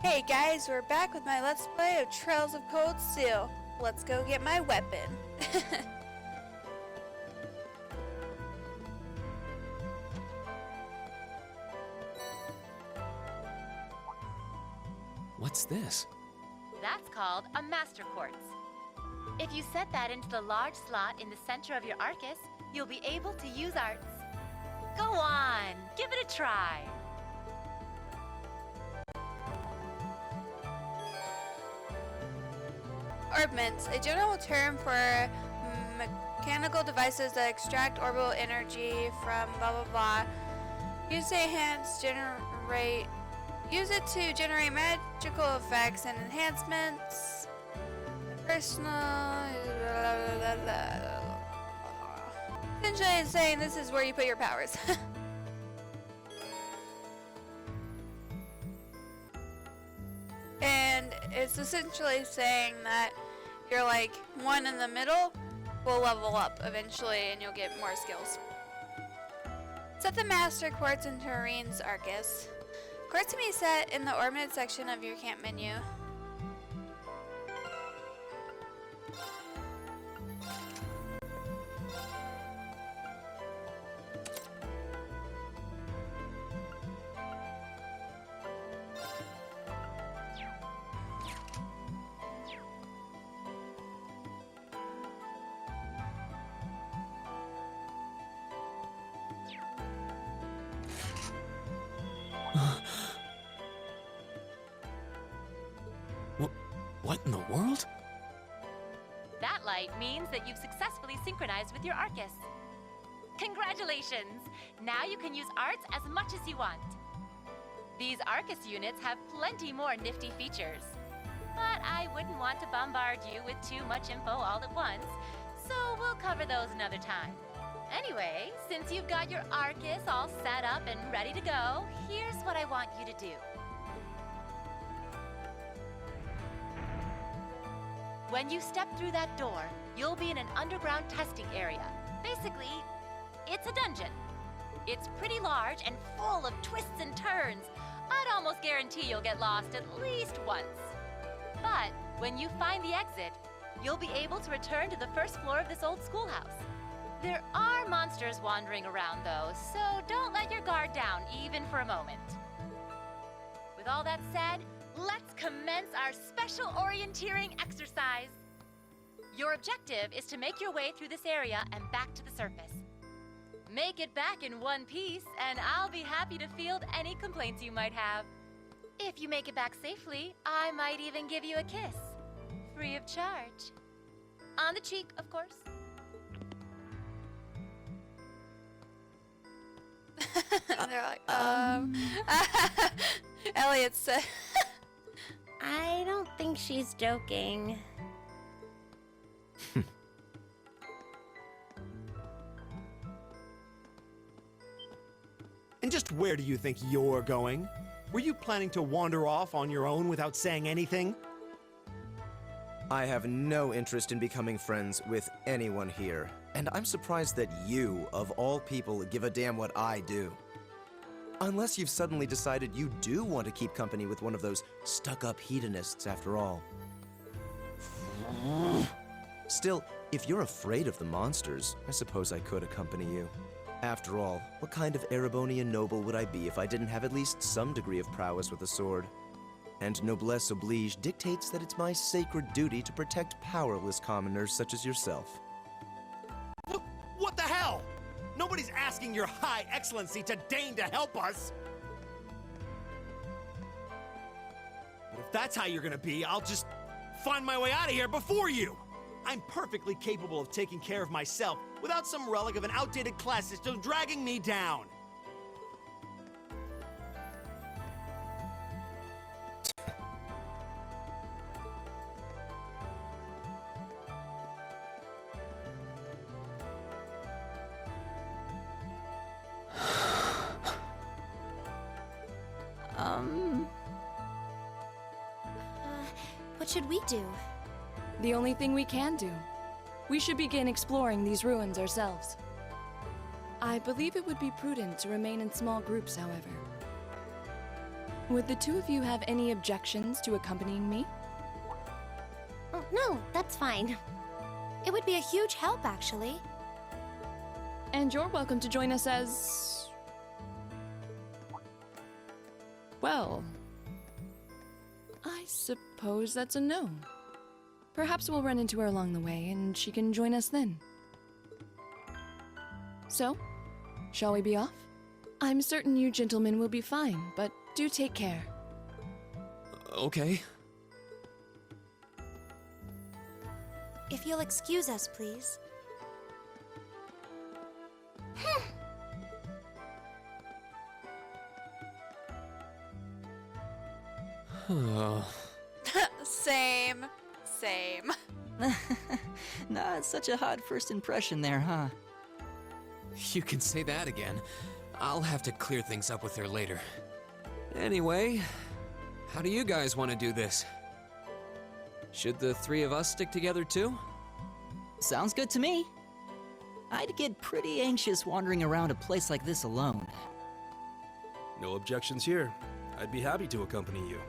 Hey guys, we're back with my Let's Play of Trails of Cold Steel. Let's go get my weapon. What's this? That's called a Master Quartz. If you set that into the large slot in the center of your Arcus, you'll be able to use arts. Go on, give it a try. Orbments, a general term for mechanical devices that extract orbital energy from blah blah blah. Use it to generate magical effects and enhancements. Personal. Essentially, it's saying this is where you put your powers. And it's essentially saying that you're like one in the middle will level up eventually and you'll get more skills. Set the Master Quartz into Oriente's Arcus. Quartz can be set in the ornament section of your camp menu. What in the world? That light means that you've successfully synchronized with your Arcus. Congratulations! Now you can use arts as much as you want. These Arcus units have plenty more nifty features. But I wouldn't want to bombard you with too much info all at once, so we'll cover those another time. Anyway, since you've got your Arcus all set up and ready to go, here's what I want you to do. When you step through that door, you'll be in an underground testing area. Basically, it's a dungeon. It's pretty large and full of twists and turns. I'd almost guarantee you'll get lost at least once. But when you find the exit, you'll be able to return to the first floor of this old schoolhouse. There are monsters wandering around, though, so don't let your guard down even for a moment. With all that said, let's commence our special orienteering exercise. Your objective is to make your way through this area and back to the surface. Make it back in one piece, and I'll be happy to field any complaints you might have. If you make it back safely, I might even give you a kiss. Free of charge. On the cheek, of course. They're like, Elliot said. I don't think she's joking. And just where do you think you're going? Were you planning to wander off on your own without saying anything? I have no interest in becoming friends with anyone here, and I'm surprised that you, of all people, give a damn what I do. Unless you've suddenly decided you do want to keep company with one of those stuck-up hedonists after all. Still, if you're afraid of the monsters, I suppose I could accompany you. After all, what kind of Erebonian noble would I be if I didn't have at least some degree of prowess with a sword? And noblesse oblige dictates that it's my sacred duty to protect powerless commoners such as yourself. What the hell? Nobody's asking your high excellency to deign to help us! But if that's how you're gonna be, I'll just find my way out of here before you! I'm perfectly capable of taking care of myself without some relic of an outdated class system dragging me down! What should we do? The only thing we can do. We should begin exploring these ruins ourselves. I believe it would be prudent to remain in small groups, however. Would the two of you have any objections to accompanying me? Oh, no, that's fine. It would be a huge help, actually. And you're welcome to join us as... well... I suppose that's a no. Perhaps we'll run into her along the way, and she can join us then. So, shall we be off? I'm certain you gentlemen will be fine, but do take care. Okay. If you'll excuse us, please. Same. Not such a hot first impression there, huh? You can say that again. I'll have to clear things up with her later. Anyway, how do you guys want to do this? Should the three of us stick together too? Sounds good to me. I'd get pretty anxious wandering around a place like this alone. No objections here. I'd be happy to accompany you.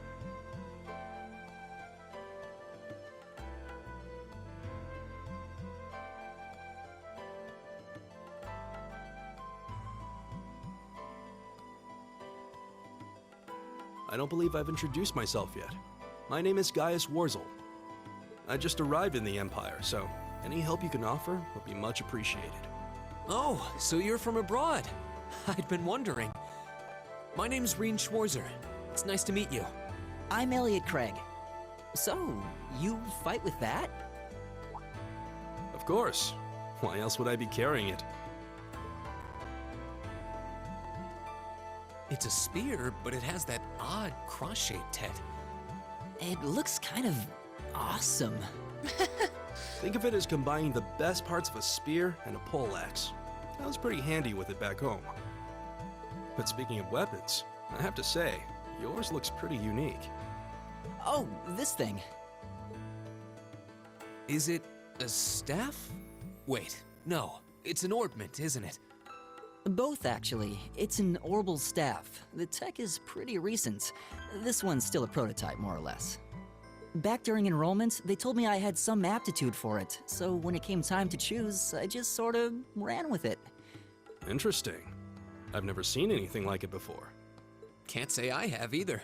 I don't believe I've introduced myself yet. My name is Gaius Warzel. I just arrived in the Empire, so any help you can offer would be much appreciated. Oh, so you're from abroad. I'd been wondering. My name's Reen Schwarzer. It's nice to meet you. I'm Elliot Craig. So, you fight with that? Of course. Why else would I be carrying it? It's a spear, but it has that odd cross-shaped head. It looks kind of awesome. Think of it as combining the best parts of a spear and a poleaxe. I was pretty handy with it back home. But speaking of weapons, I have to say, yours looks pretty unique. Oh, this thing. Is it a staff? Wait, no. It's an ornament, isn't it? Both, actually. It's an orbal staff. The tech is pretty recent. This one's still a prototype, more or less. Back during enrollment, they told me I had some aptitude for it, so when it came time to choose, I just sort of ran with it. Interesting. I've never seen anything like it before. Can't say I have either.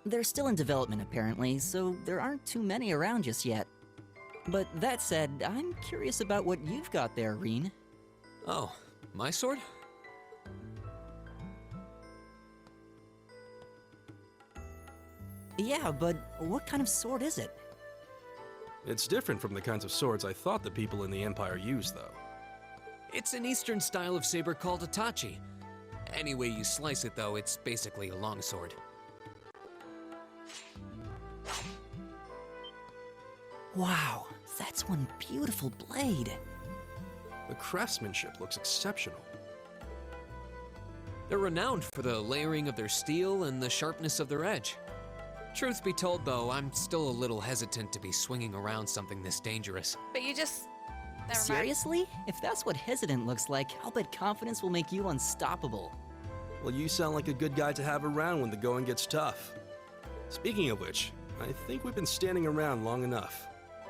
They're still in development, apparently, so there aren't too many around just yet. But that said, I'm curious about what you've got there, Reen. Oh, my sword? Yeah, but what kind of sword is it? It's different from the kinds of swords I thought the people in the Empire used, though. It's an Eastern style of saber called a tachi. Any way you slice it, though, it's basically a longsword. Wow, that's one beautiful blade. The craftsmanship looks exceptional. They're renowned for the layering of their steel and the sharpness of their edge. Truth be told, though, I'm still a little hesitant to be swinging around something this dangerous. But you just... Never mind. Seriously? If that's what hesitant looks like, I'll bet confidence will make you unstoppable. Well, you sound like a good guy to have around when the going gets tough. Speaking of which, I think we've been standing around long enough.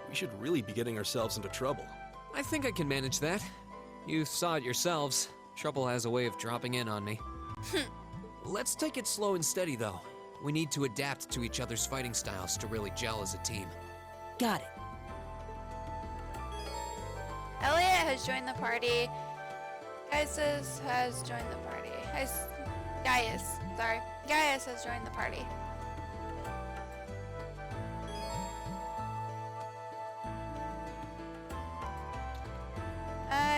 We should really be getting ourselves into trouble. I think I can manage that. You saw it yourselves. Trouble has a way of dropping in on me. Let's take it slow and steady, though. We need to adapt to each other's fighting styles to really gel as a team. Got it. Elliot has joined the party. Gaius has joined the party. Gaius has joined the party.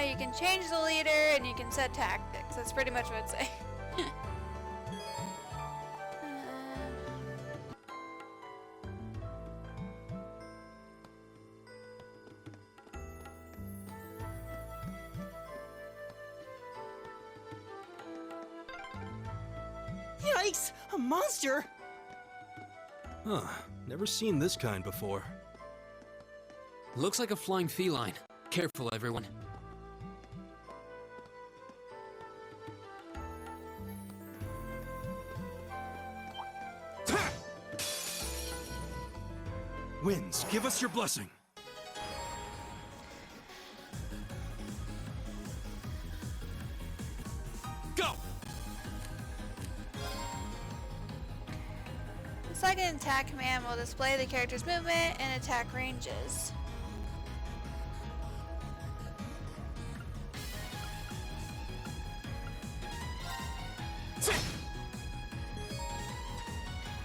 You can change the leader and you can set tactics. That's pretty much what I'd say. Yikes! A monster! Huh, never seen this kind before. Looks like a flying feline. Careful, everyone. Winds, give us your blessing. Go! Select an attack command will display the character's movement and attack ranges.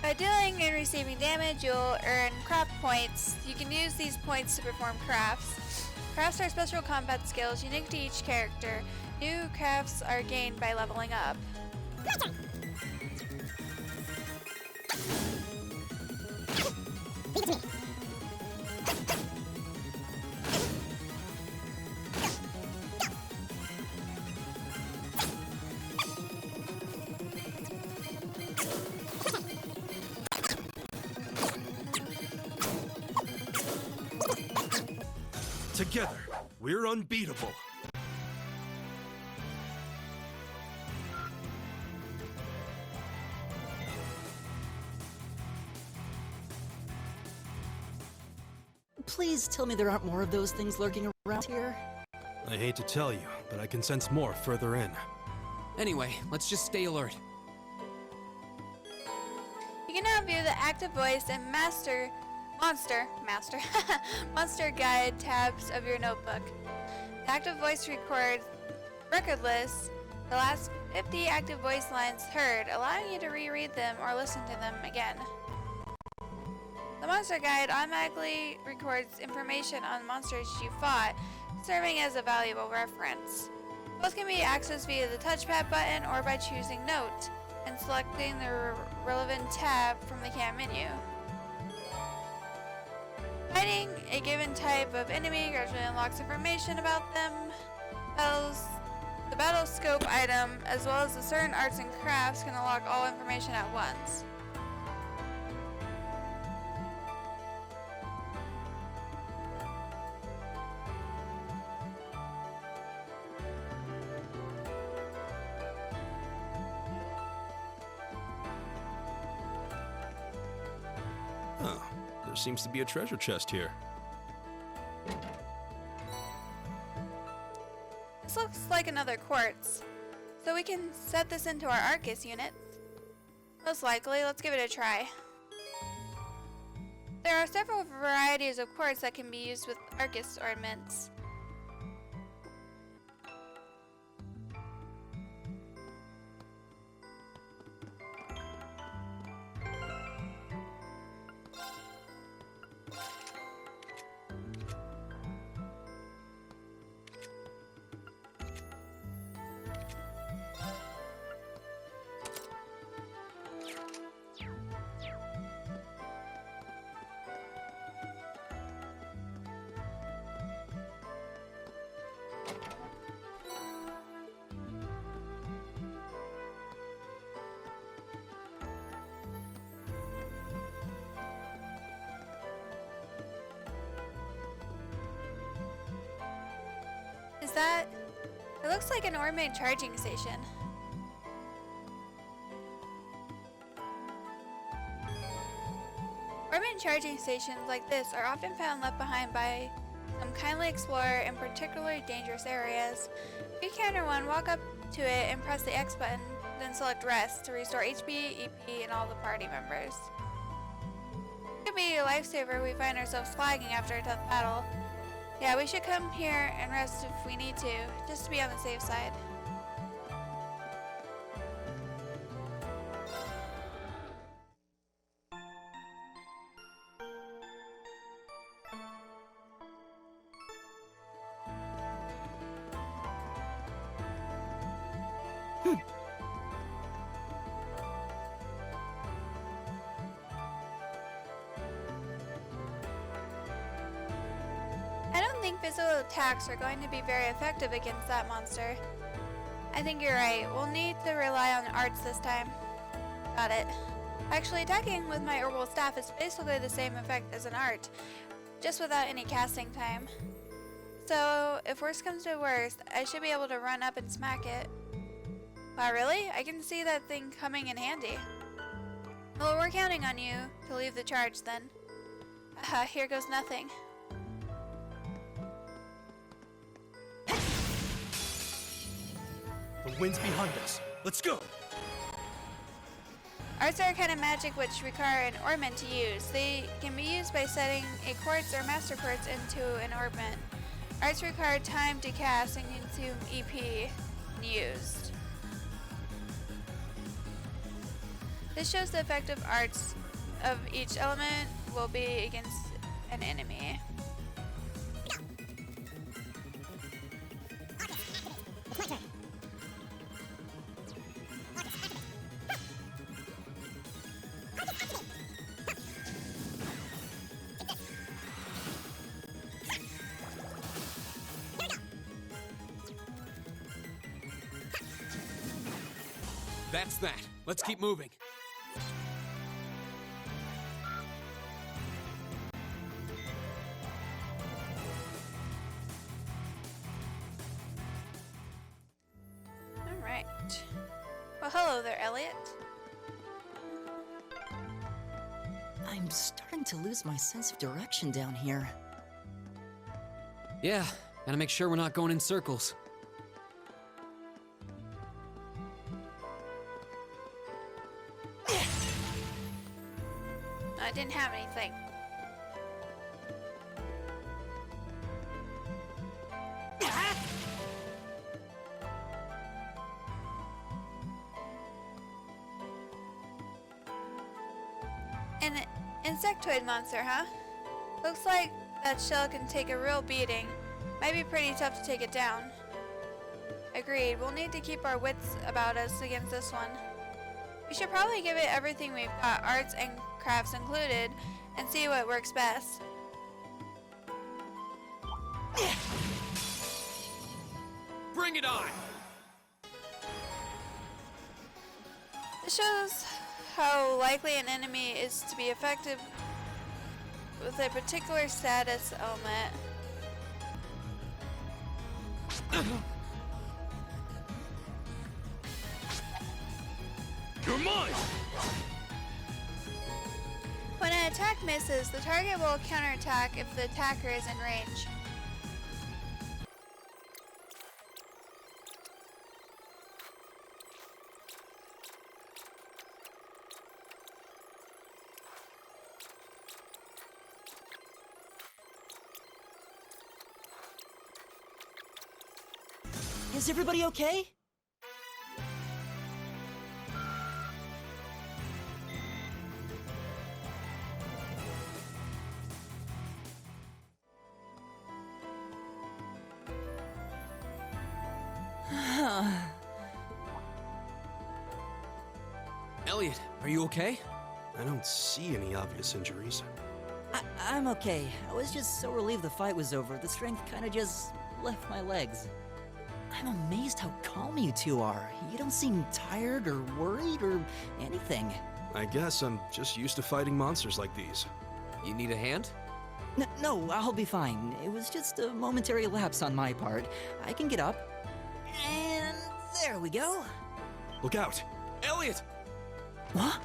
By dealing and receiving damage, you'll earn craft points. You can use these points to perform crafts. Crafts are special combat skills unique to each character. New crafts are gained by leveling up. Together, we're unbeatable. Please tell me there aren't more of those things lurking around here. I hate to tell you, but I can sense more further in. Anyway, let's just stay alert. You can now view the active voice and monster guide tabs of your notebook. The active voice record lists the last 50 active voice lines heard, allowing you to reread them or listen to them again. The monster guide automatically records information on monsters you fought, serving as a valuable reference. Both can be accessed via the touchpad button or by choosing Note and selecting the relevant tab from the camp menu. Fighting a given type of enemy gradually unlocks information about them. The battle scope item, as well as the certain arts and crafts, can unlock all information at once. Oh, there seems to be a treasure chest here. This looks like another quartz, so we can set this into our Arcus unit. Most likely, let's give it a try. There are several varieties of quartz that can be used with Arcus ornaments. Is that? It looks like an ornament charging station. Ornament charging stations like this are often found left behind by some kindly explorer in particularly dangerous areas. If you encounter one, walk up to it and press the X button, then select Rest to restore HP, EP, and all the party members. It could be a lifesaver if we find ourselves flagging after a tough battle. Yeah, we should come here and rest if we need to, just to be on the safe side. I don't think physical attacks are going to be very effective against that monster. I think you're right. We'll need to rely on arts this time. Got it. Actually, attacking with my herbal staff is basically the same effect as an art, just without any casting time. So, if worst comes to worst, I should be able to run up and smack it. Wow, really? I can see that thing coming in handy. Well, we're counting on you to leave the charge then. Here goes nothing. The wind's behind us. Let's go! Arts are a kind of magic which require an orbment to use. They can be used by setting a quartz or master quartz into an orbment. Arts require time to cast and consume EP when used. This shows the effect of arts of each element will be against an enemy. That's that. Let's keep moving. Alright. Well, hello there, Elliot. I'm starting to lose my sense of direction down here. Yeah, gotta make sure we're not going in circles. I didn't have anything. An insectoid monster, huh? Looks like that shell can take a real beating. Might be pretty tough to take it down. Agreed. We'll need to keep our wits about us against this one. We should probably give it everything we've got, arts and crafts included, and see what works best. Bring it on! This shows how likely an enemy is to be effective with a particular status element. You're mine! When an attack misses, the target will counterattack if the attacker is in range. Is everybody okay? Elliot, are you okay? I don't see any obvious injuries. I'm okay. I was just so relieved the fight was over. The strength kind of just left my legs. I'm amazed how calm you two are. You don't seem tired or worried or anything. I guess I'm just used to fighting monsters like these. You need a hand? No, I'll be fine. It was just a momentary lapse on my part. I can get up. And there we go. Look out! Elliot! What?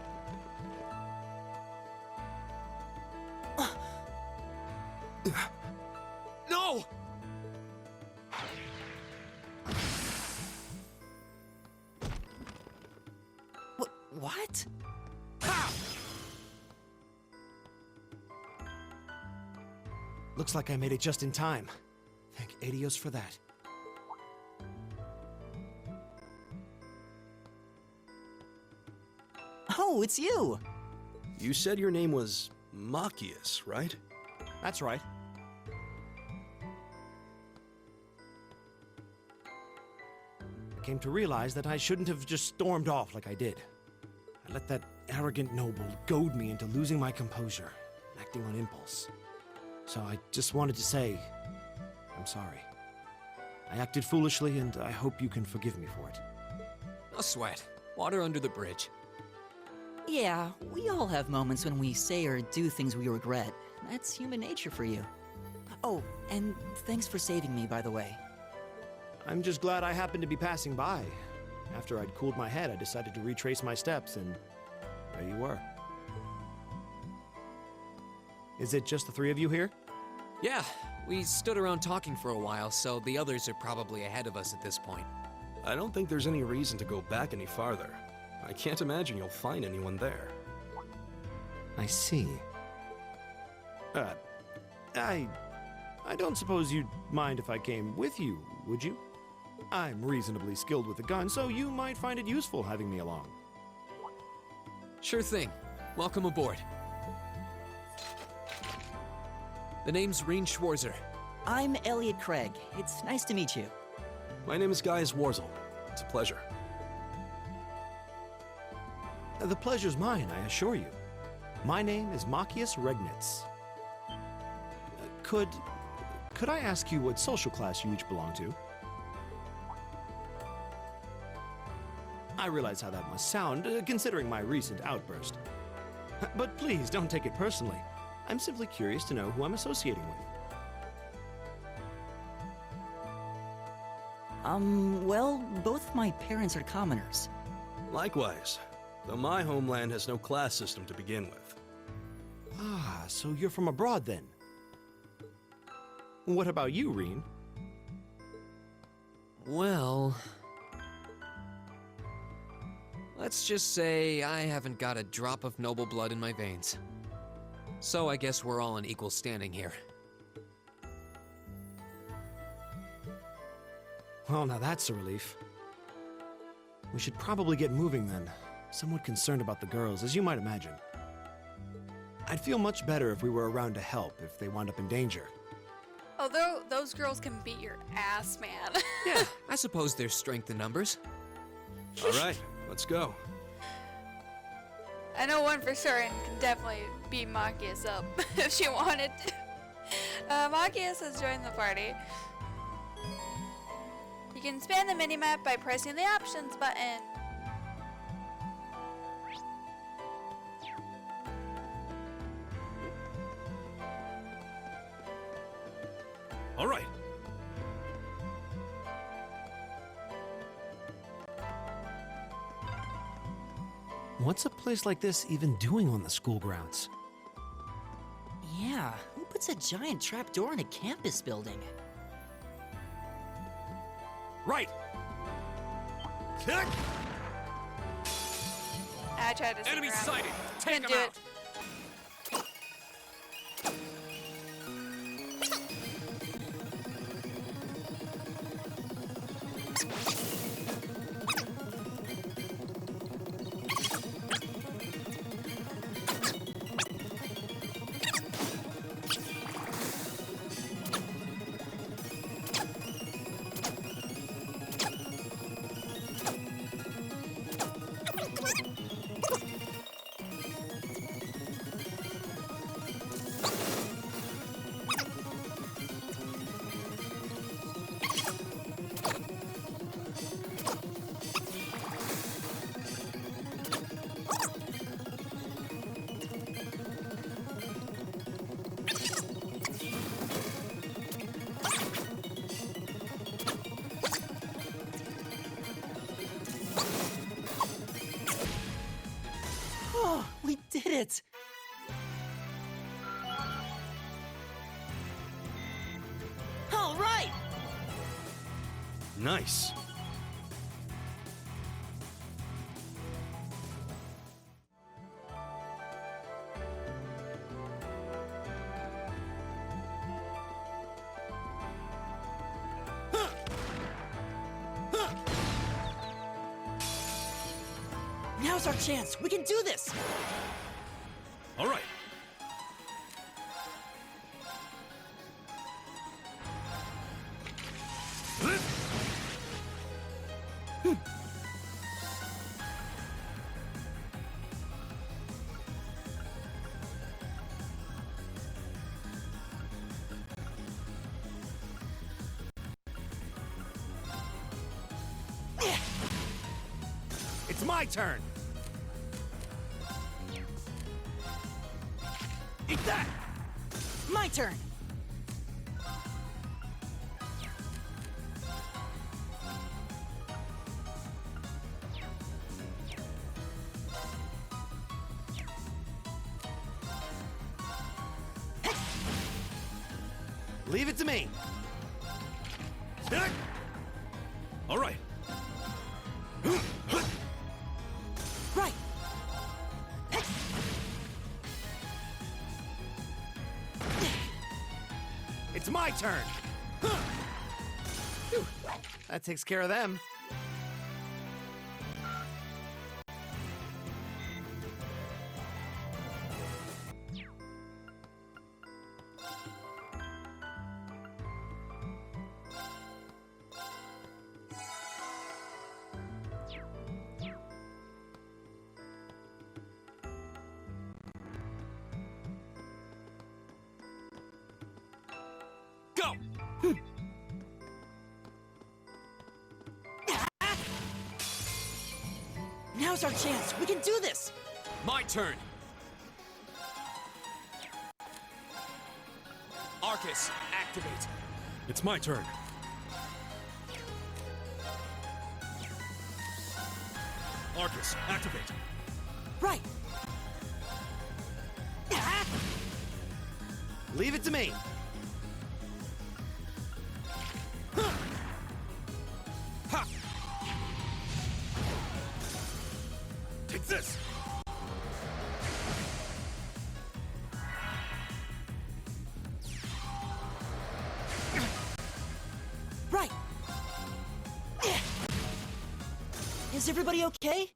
No! What? Looks like I made it just in time. Thank Adios for that. Oh, it's you! You said your name was Machias, right? That's right. I came to realize that I shouldn't have just stormed off like I did. I let that arrogant noble goad me into losing my composure, acting on impulse. So I just wanted to say, I'm sorry. I acted foolishly, and I hope you can forgive me for it. No sweat. Water under the bridge. Yeah, we all have moments when we say or do things we regret. That's human nature for you. Oh, and thanks for saving me, by the way. I'm just glad I happened to be passing by. After I'd cooled my head, I decided to retrace my steps, and there you were. Is it just the three of you here? Yeah, we stood around talking for a while, so the others are probably ahead of us at this point. I don't think there's any reason to go back any farther. I can't imagine you'll find anyone there. I see. I don't suppose you'd mind if I came with you, would you? I'm reasonably skilled with a gun, so you might find it useful having me along. Sure thing. Welcome aboard. The name's Reen Schwarzer. I'm Elliot Craig. It's nice to meet you. My name is Gaius Warzel. It's a pleasure. The pleasure's mine, I assure you. My name is Machias Regnitz. Could I ask you what social class you each belong to? I realize how that must sound, considering my recent outburst. But please, don't take it personally. I'm simply curious to know who I'm associating with. Well, both my parents are commoners. Likewise, though my homeland has no class system to begin with. Ah, so you're from abroad then? What about you, Reen? Well... let's just say I haven't got a drop of noble blood in my veins. So I guess we're all in equal standing here. Well, now that's a relief. We should probably get moving then. Somewhat concerned about the girls, as you might imagine. I'd feel much better if we were around to help if they wound up in danger. Although those girls can beat your ass, man. Yeah, I suppose there's strength in numbers. All right, let's go. I know one for certain can definitely beat Machias up if she wanted to. Machias has joined the party. You can span the minimap by pressing the options button. All right. What's a place like this even doing on the school grounds? Yeah, who puts a giant trapdoor in a campus building? Right! I tried to Enemy around. sighted! Take Couldn't them do out! it. Oh, we did it! All right! Nice. Now's our chance. We can do this. All right. It's my turn! Eat that! My turn. Leave it to me. All right. Right! It's my turn. Phew. That takes care of them. Go! Now's our chance. We can do this. My turn. Arcus, activate. It's my turn. Arcus, activate. Right! Leave it to me. Ha! Take this! Right! Is everybody okay?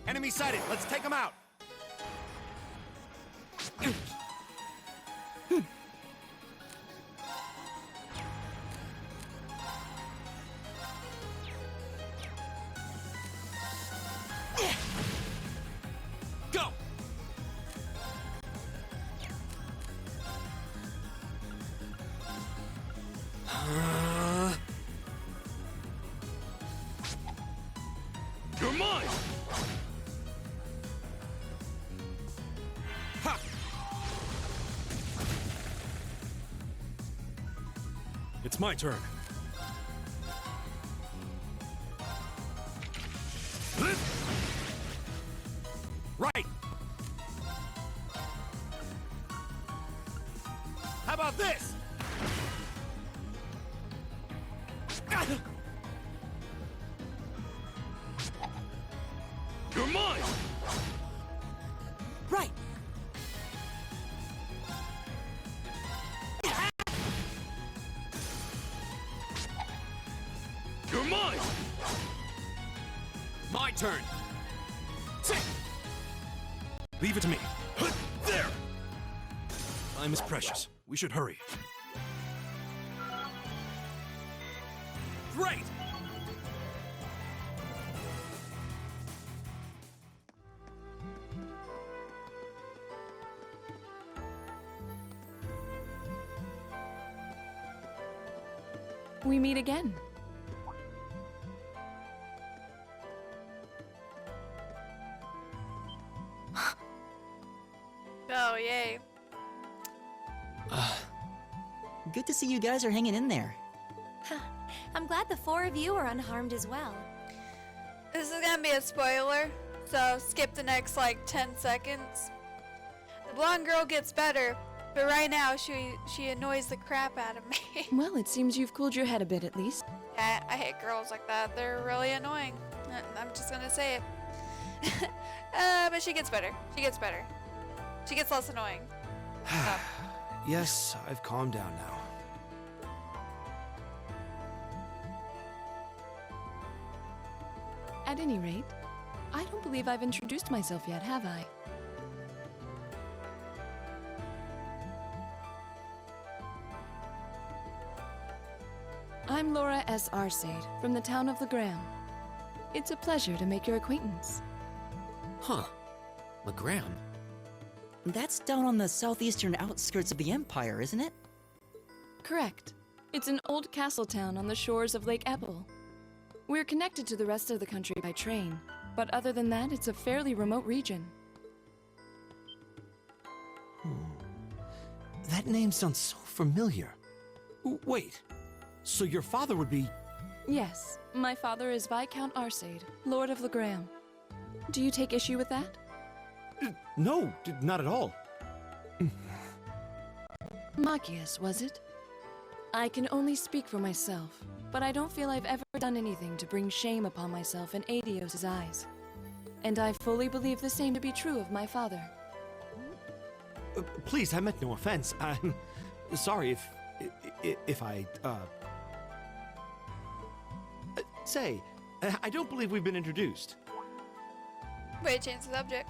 Enemy sighted. Let's take them out. Go! You're mine! Ha! It's my turn. Right. How about this? You're mine! Right! You're mine! My turn. Leave it to me. There! Time is precious. We should hurry. Great. We meet again. Oh, yay. Good to see you guys are hanging in there. I'm glad the four of you are unharmed as well. This is gonna be a spoiler, so skip the next like 10 seconds. The blonde girl gets better, but right now she annoys the crap out of me. Well, it seems you've cooled your head a bit at least. I hate girls like that. They're really annoying. I'm just gonna say it. But she gets better. She gets better. She gets less annoying. Yes, I've calmed down now. At any rate, I don't believe I've introduced myself yet, have I? I'm Laura S. Arcade, from the town of Legram. It's a pleasure to make your acquaintance. Huh. Legram? That's down on the southeastern outskirts of the Empire, isn't it? Correct. It's an old castle town on the shores of Lake Ebble. We're connected to the rest of the country by train, but other than that, it's a fairly remote region. That name sounds so familiar. Wait, so your father would be... Yes, my father is Viscount Arcade, Lord of Legram. Do you take issue with that? No, not at all. Machias, was it? I can only speak for myself, but I don't feel I've ever done anything to bring shame upon myself in Adios' eyes. And I fully believe the same to be true of my father. Please, I meant no offense. I'm sorry if I, Say, I don't believe we've been introduced. Way to change the subject.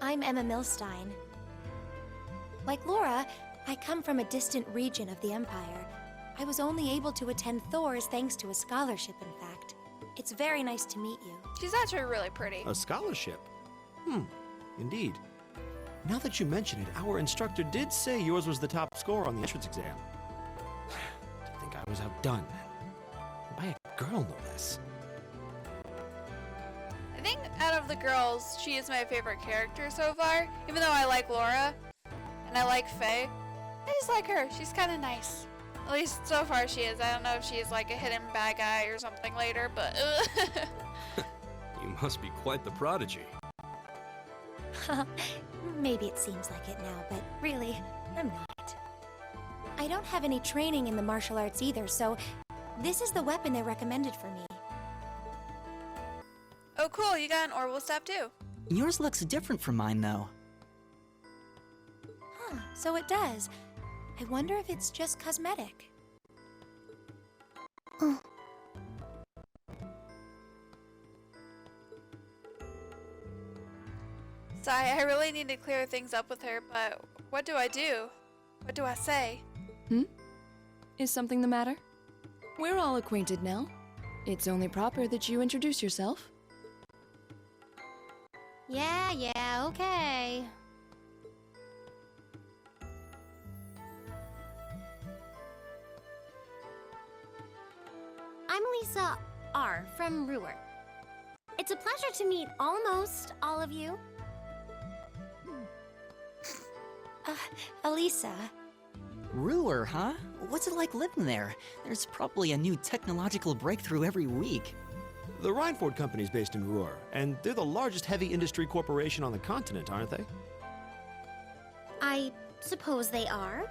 I'm Emma Milstein. Like Laura, I come from a distant region of the Empire. I was only able to attend Thor's thanks to a scholarship, in fact. It's very nice to meet you. She's actually really pretty. A scholarship? Indeed. Now that you mention it, our instructor did say yours was the top score on the entrance exam. To think I was outdone. By a girl, no less. I think out of the girls, she is my favorite character so far. Even though I like Laura and I like Faye, I just like her. She's kind of nice. At least so far she is. I don't know if she's like a hidden bad guy or something later, but You must be quite the prodigy. Maybe it seems like it now, but really, I'm not. I don't have any training in the martial arts either, so this is the weapon they recommended for me. oh cool, you got an orbital staff too. Yours looks different from mine, though. Huh, so it does. I wonder if it's just cosmetic. Oh. Sorry, I really need to clear things up with her, but what do I do? What do I say? Is something the matter? We're all acquainted now. It's only proper that you introduce yourself. Yeah, okay. I'm Lisa R. from Ruhr. It's a pleasure to meet almost all of you. Elisa. Ruhr, huh? What's it like living there? There's probably a new technological breakthrough every week. The Rhineford Company's based in Ruhr, and they're the largest heavy industry corporation on the continent, aren't they? I suppose they are.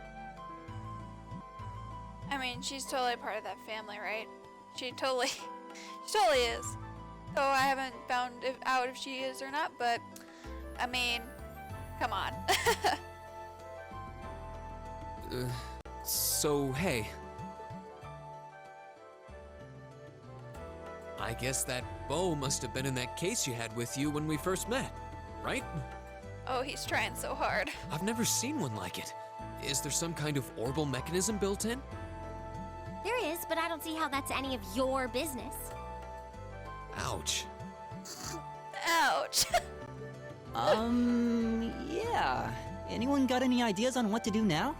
I mean, she's totally part of that family, right? She totally is. So I haven't found out if she is or not, but I mean, come on. So, hey. I guess that bow must have been in that case you had with you when we first met, right? Oh, he's trying so hard. I've never seen one like it. Is there some kind of orbital mechanism built in? There is, but I don't see how that's any of your business. Ouch. Ouch. Yeah. Anyone got any ideas on what to do now?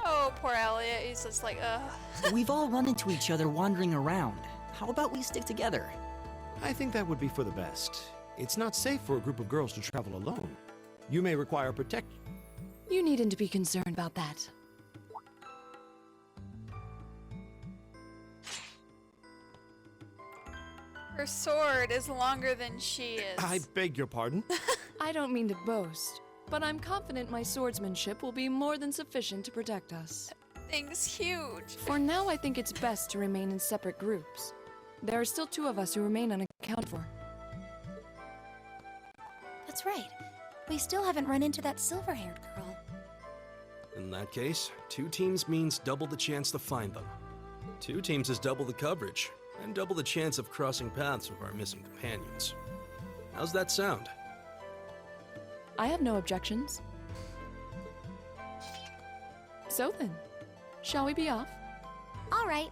Oh, poor Elliot. He's just like, ugh. We've all run into each other wandering around. How about we stick together? I think that would be for the best. It's not safe for a group of girls to travel alone. You may require protection. You needn't to be concerned about that. Her sword is longer than she is. I beg your pardon? I don't mean to boast, but I'm confident my swordsmanship will be more than sufficient to protect us. Thing's huge. For now, I think it's best to remain in separate groups. There are still 2 of us who remain unaccounted for. That's right. We still haven't run into that silver-haired girl. In that case, 2 teams means double the chance to find them. 2 teams is double the coverage, and double the chance of crossing paths with our missing companions. How's that sound? I have no objections. So then, shall we be off? All right.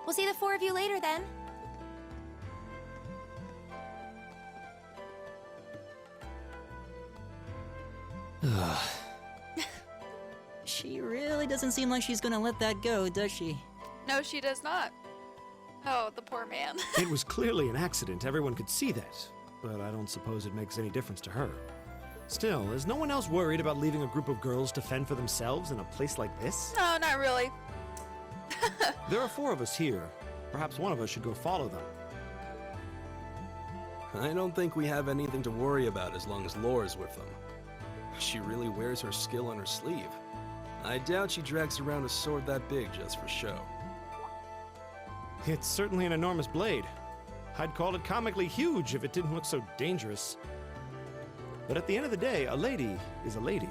We'll see the four of you later then. She really doesn't seem like she's gonna let that go, does she? No, she does not. Oh, the poor man. It was clearly an accident, everyone could see that. But I don't suppose it makes any difference to her. Still, is no one else worried about leaving a group of girls to fend for themselves in a place like this? No, not really. There are four of us here. Perhaps one of us should go follow them. I don't think we have anything to worry about as long as Laura's with them. She really wears her skill on her sleeve. I doubt she drags around a sword that big just for show. It's certainly an enormous blade. I'd call it comically huge if it didn't look so dangerous. But at the end of the day, a lady is a lady.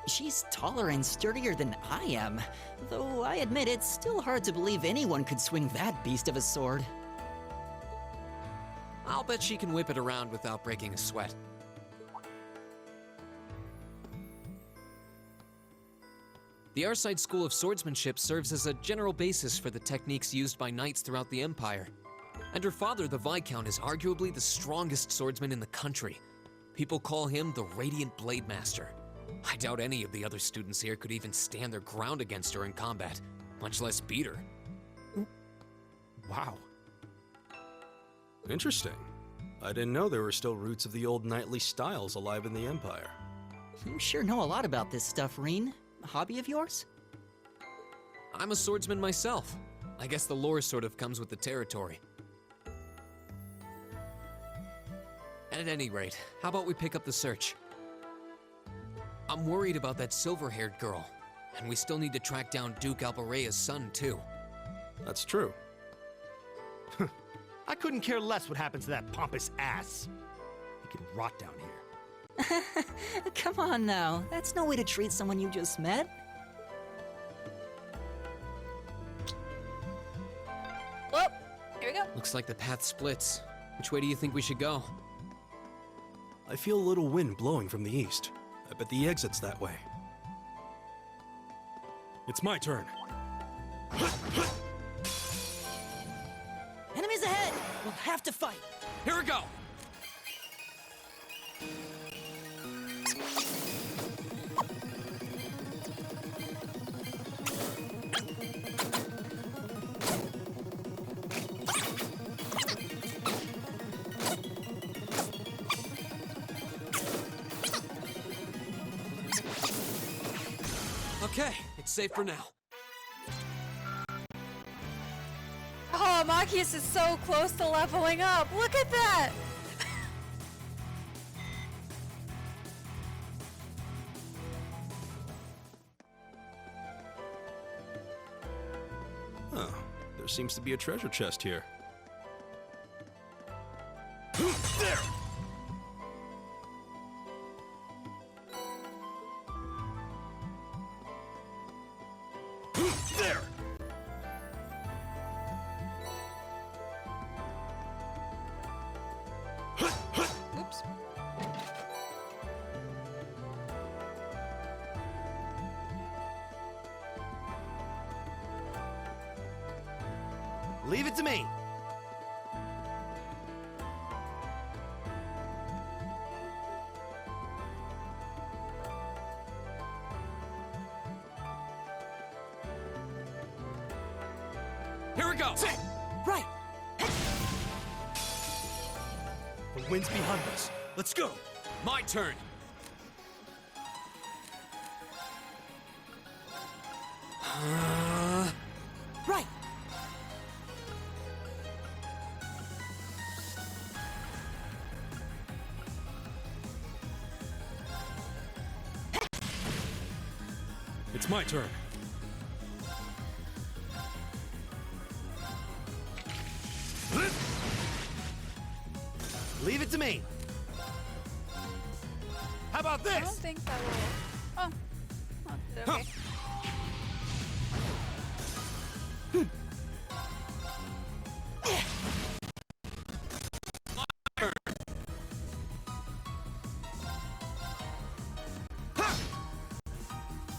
She's taller and sturdier than I am, though I admit it's still hard to believe anyone could swing that beast of a sword. I'll bet she can whip it around without breaking a sweat. The Arside School of Swordsmanship serves as a general basis for the techniques used by knights throughout the Empire. And her father, the Viscount, is arguably the strongest swordsman in the country. People call him the Radiant Blade Master. I doubt any of the other students here could even stand their ground against her in combat, much less beat her. Wow. Interesting. I didn't know there were still roots of the old knightly styles alive in the Empire. You sure know a lot about this stuff, Reen. A hobby of yours? I'm a swordsman myself. I guess the lore sort of comes with the territory. At any rate, how about we pick up the search? I'm worried about that silver-haired girl, and we still need to track down Duke Albarea's son, too. That's true. I couldn't care less what happens to that pompous ass. He can rot down here. Come on now, that's no way to treat someone you just met. Well, here we go. Looks like the path splits. Which way do you think we should go? I feel a little wind blowing from the east. I bet the exit's that way. It's my turn. Enemies ahead! We'll have to fight. Here we go! Okay, it's safe for now. Oh, Machias is so close to leveling up. Look at that! Huh. There seems to be a treasure chest here. There! There! Oops. Leave it to me. Here we go! Right! The wind's behind us. Let's go. My turn! Right! It's my turn. Leave it to me. How about I don't this? think that will... Oh. Oh, okay.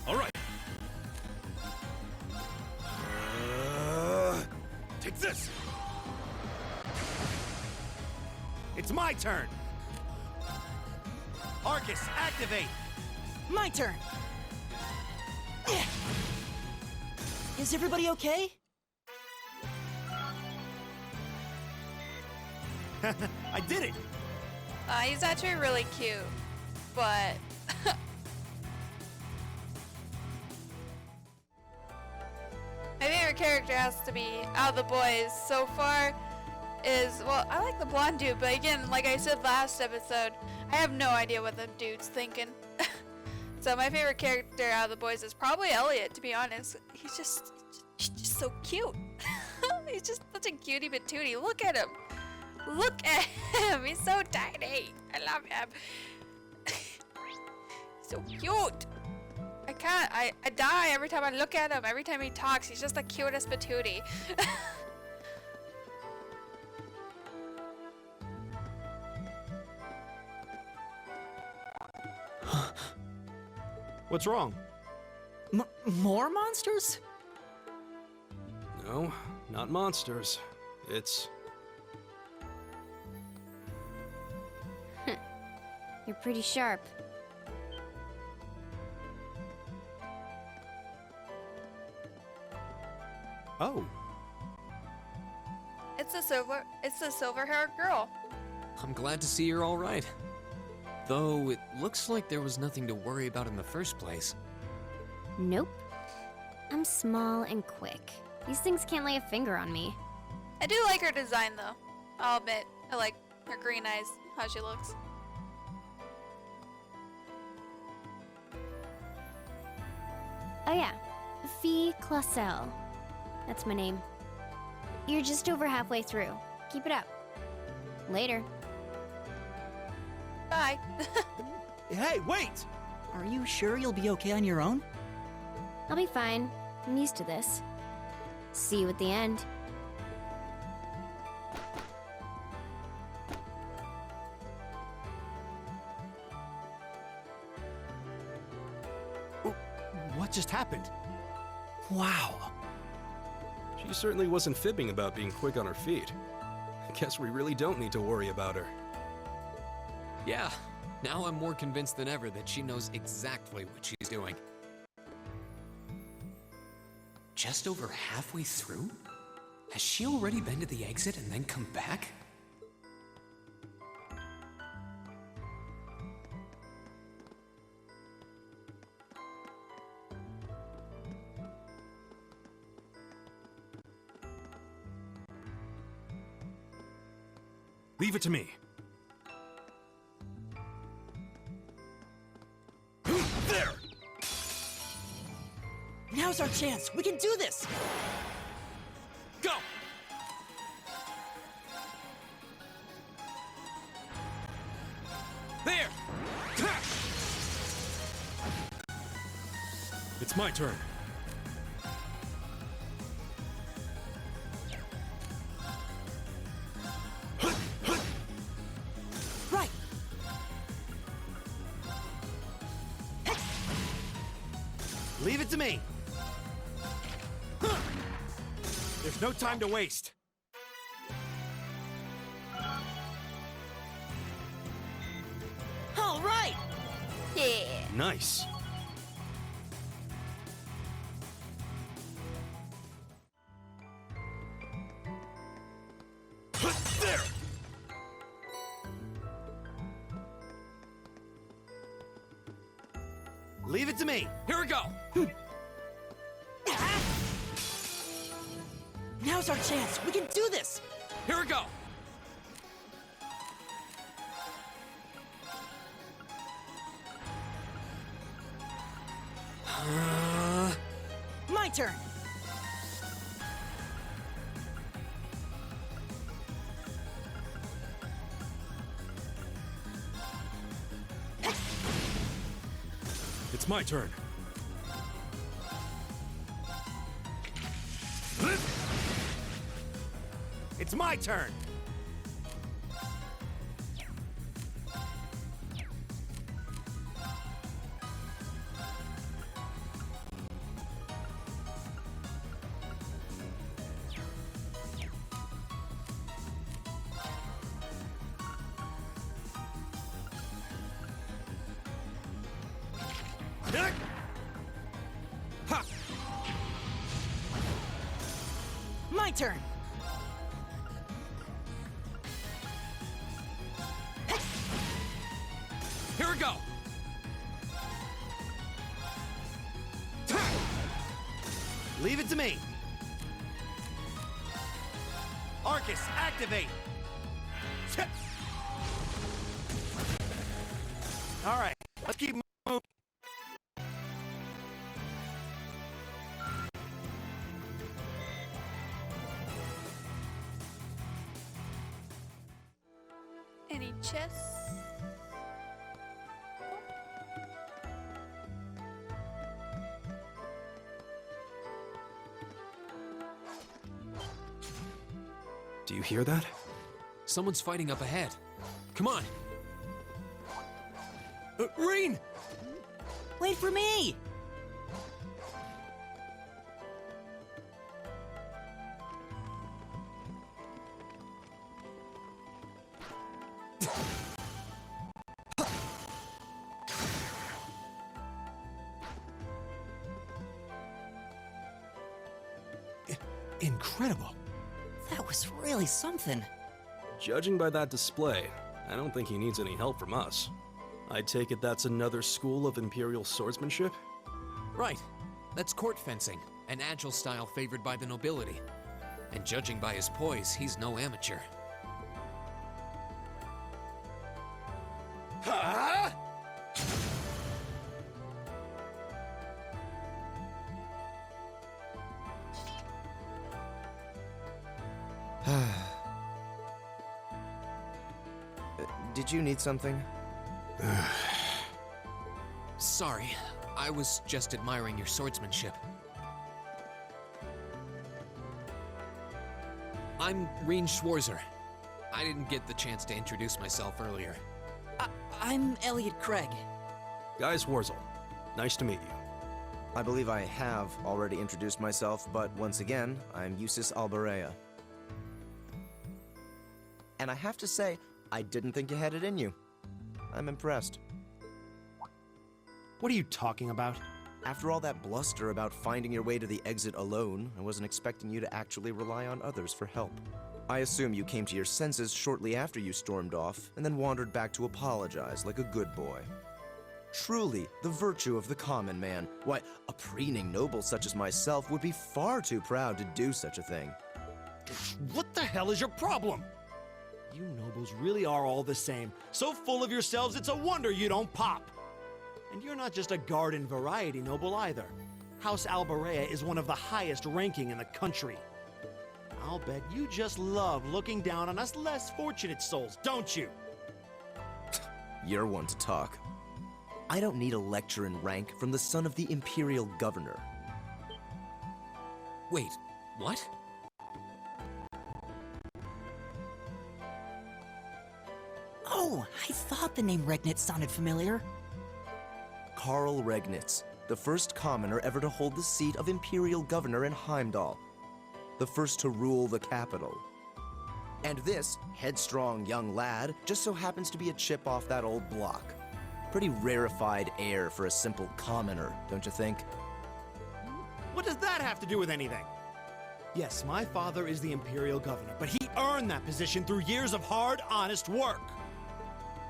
All right. Texas! It's my turn! Arcus, activate! My turn! Is everybody okay? I did it! He's actually really cute, but my favorite character has to be out of the boys so far is, well, I like the blonde dude, but again, like I said last episode, I have no idea what the dude's thinking. So my favorite character out of the boys is probably Elliot, to be honest. He's just so cute. He's just such a cutie patootie. Look at him. Look at him. He's so tiny. I love him. So cute. I die every time I look at him. Every time he talks, he's just the cutest patootie. What's wrong? More monsters? No, not monsters. It's... You're pretty sharp. Oh. It's the silver-haired girl. I'm glad to see you're all right. Though it looks like there was nothing to worry about in the first place. Nope. I'm small and quick. These things can't lay a finger on me. I do like her design though. I'll admit, I like her green eyes, how she looks. Oh yeah, Fee Clausel. That's my name. You're just over halfway through. Keep it up. Later. Bye. Hey, wait! Are you sure you'll be okay on your own? I'll be fine. I'm used to this. See you at the end. What just happened? Wow. She certainly wasn't fibbing about being quick on her feet. Guess we really don't need to worry about her. Yeah, now I'm more convinced than ever that she knows exactly what she's doing. Just over halfway through? Has she already been to the exit and then come back? Leave it to me. There! Now's our chance. We can do this. Go! There! It's my turn. Right. Leave it to me. There's no time to waste. All right. Yeah. Nice. There! Leave it to me. Here we go! Now's our chance. We can do this. Here we go! My turn. It's my turn. It's my turn. turn. Here we go! Leave it to me. Arcus, activate. All right, let's keep moving. Any chests? Do you hear that? Someone's fighting up ahead. Come on! Reen! Wait for me! Incredible. That was really something. Judging by that display, I don't think he needs any help from us. I take it that's another school of Imperial swordsmanship? Right. That's court fencing, an agile style favored by the nobility. And judging by his poise, he's no amateur. Huh? Did you need something? Sorry, I was just admiring your swordsmanship. I'm Reen Schwarzer. I didn't get the chance to introduce myself earlier. I'm Elliot Craig. Guy Swarzel. Nice to meet you. I believe I have already introduced myself, but once again, I'm Eustace Alberea. And I have to say, I didn't think you had it in you. I'm impressed. What are you talking about? After all that bluster about finding your way to the exit alone, I wasn't expecting you to actually rely on others for help. I assume you came to your senses shortly after you stormed off, and then wandered back to apologize like a good boy. Truly, the virtue of the common man. Why, a preening noble such as myself would be far too proud to do such a thing. What the hell is your problem? You nobles really are all the same. So full of yourselves, it's a wonder you don't pop. And you're not just a garden variety noble either. House Alberea is one of the highest ranking in the country. I'll bet you just love looking down on us less fortunate souls, don't you? You're one to talk. I don't need a lecture in rank from the son of the Imperial Governor. Wait, what? Oh, I thought the name Regnitz sounded familiar. Karl Regnitz, the first commoner ever to hold the seat of Imperial Governor in Heimdall. The first to rule the capital. And this headstrong young lad just so happens to be a chip off that old block. Pretty rarefied air for a simple commoner, don't you think? What does that have to do with anything? Yes, my father is the Imperial Governor, but he earned that position through years of hard, honest work.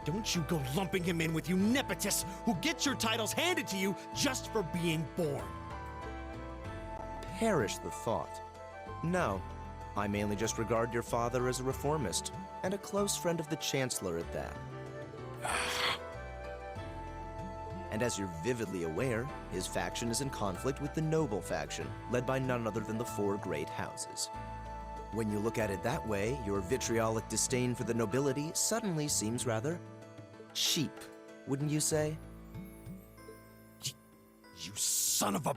Don't you go lumping him in with you nepotists who get your titles handed to you just for being born. Perish the thought. No, I mainly just regard your father as a reformist, and a close friend of the Chancellor at that. And as you're vividly aware, his faction is in conflict with the noble faction, led by none other than the four great houses. When you look at it that way, your vitriolic disdain for the nobility suddenly seems rather cheap, wouldn't you say? You son of a...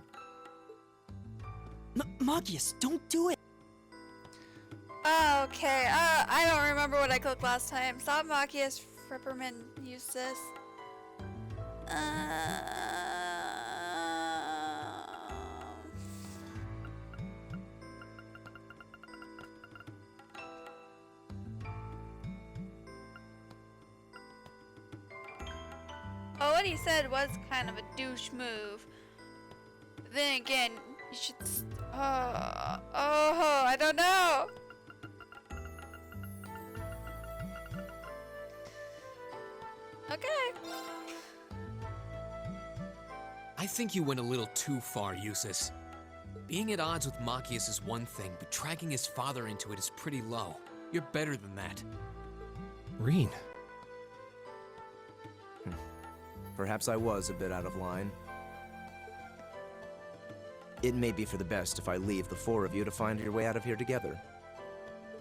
Magius, don't do it! Okay, I don't remember what I clicked last time. Stop Machias, reprimand Eustace. Oh, what he said was kind of a douche move. But then again, You should. I don't know. Okay. I think you went a little too far, Eustace. Being at odds with Machias is one thing, but dragging his father into it is pretty low. You're better than that. Reen. Perhaps I was a bit out of line. It may be for the best if I leave the four of you to find your way out of here together,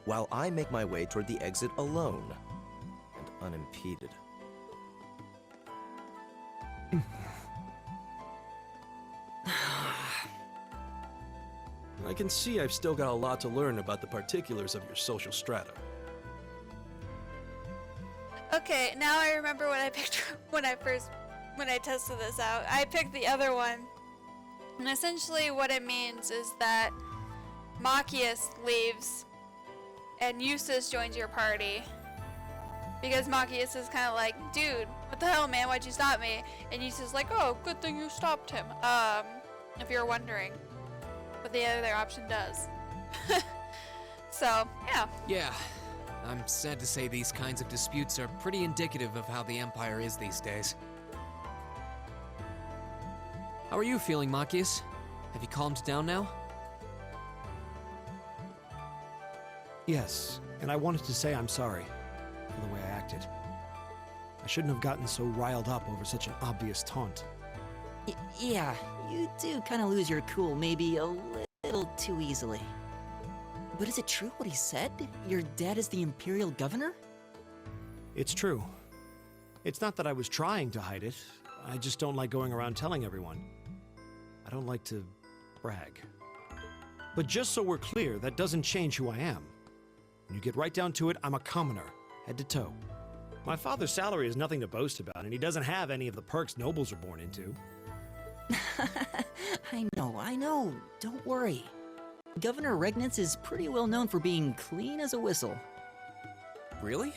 while I make my way toward the exit alone and unimpeded. I can see I've still got a lot to learn about the particulars of your social strata. Okay, now I remember what I picked when I tested this out. I picked the other one. And essentially what it means is that Machias leaves and Eustace joins your party. Because Machias is kind of like, dude, what the hell, man? Why'd you stop me? And Eustace is like, oh, good thing you stopped him. If you're wondering what the other option does. So, yeah. Yeah, I'm sad to say these kinds of disputes are pretty indicative of how the Empire is these days. How are you feeling, Machias? Have you calmed down now? Yes, and I wanted to say I'm sorry for the way I acted. I shouldn't have gotten so riled up over such an obvious taunt. Yeah, you do kind of lose your cool maybe a little too easily. But is it true what he said? Your dad is the Imperial Governor? It's true. It's not that I was trying to hide it. I just don't like going around telling everyone. I don't like to brag. But just so we're clear, that doesn't change who I am. When you get right down to it, I'm a commoner, head to toe. My father's salary is nothing to boast about, and he doesn't have any of the perks nobles are born into. I know. Don't worry. Governor Regnitz is pretty well known for being clean as a whistle. Really?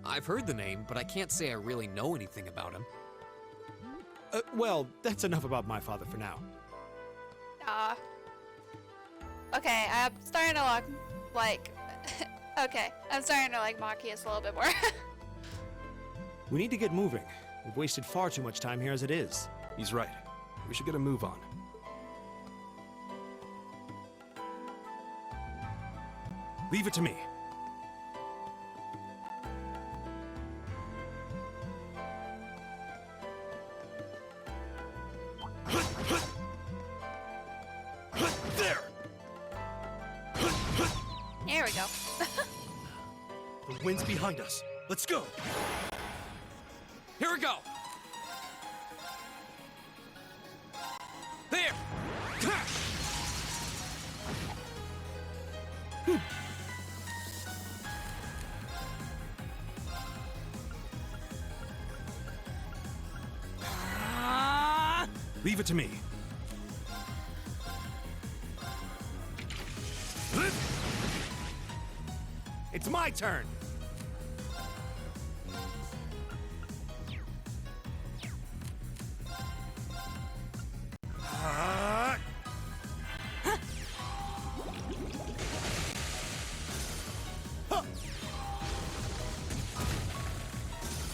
I've heard the name, but I can't say I really know anything about him. Well, that's enough about my father for now. Okay, I'm starting to like okay, I'm starting to like Machias a little bit more. We need to get moving. We've wasted far too much time here as it is. He's right. We should get a move on. Leave it to me. There! Here we go. The wind's behind us. Let's go! Here we go! There! Leave it to me. It's my turn!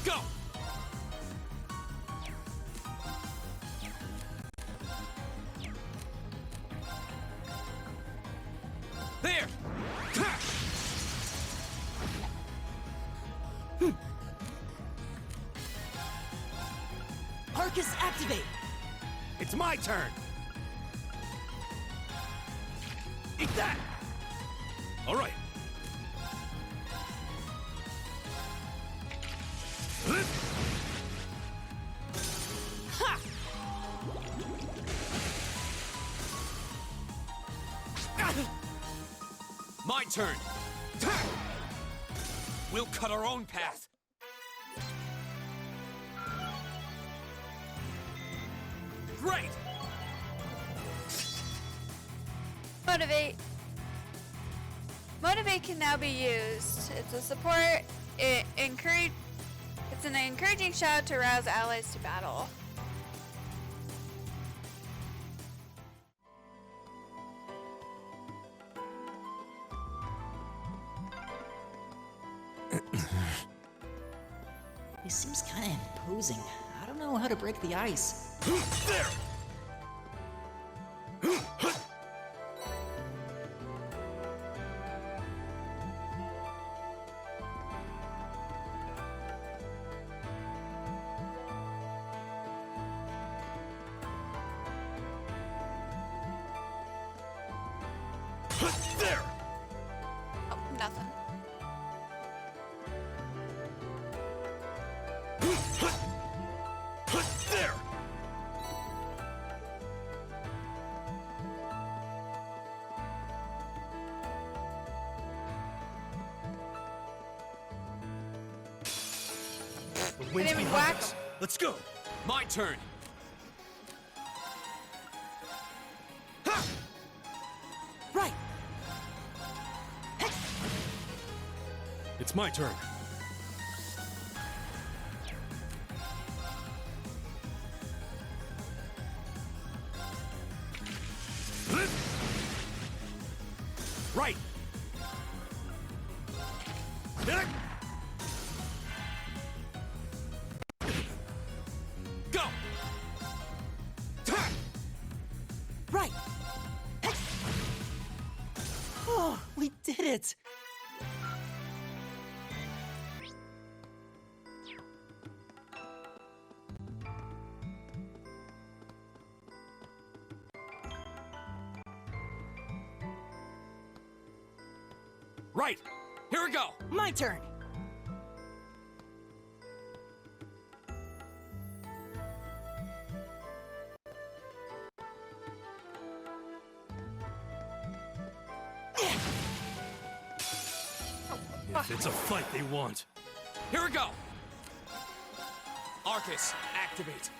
Go! There! Arcus, activate! It's my turn! Eat that! All right. Ha! My turn! We'll cut our own path! Great! Motivate. Motivate can now be used. It's a support. It's an encouraging shout to rouse allies to battle. He seems kind of imposing. I don't know how to break the ice. There! There! Oh, nothing. There! The wind's even behind whack us. him. Let's go! My turn. Right! It's my turn. Right! Go! Right! Oh, we did it! Right. Here we go. My turn! If it's a fight they want. Here we go. Arcus, activate.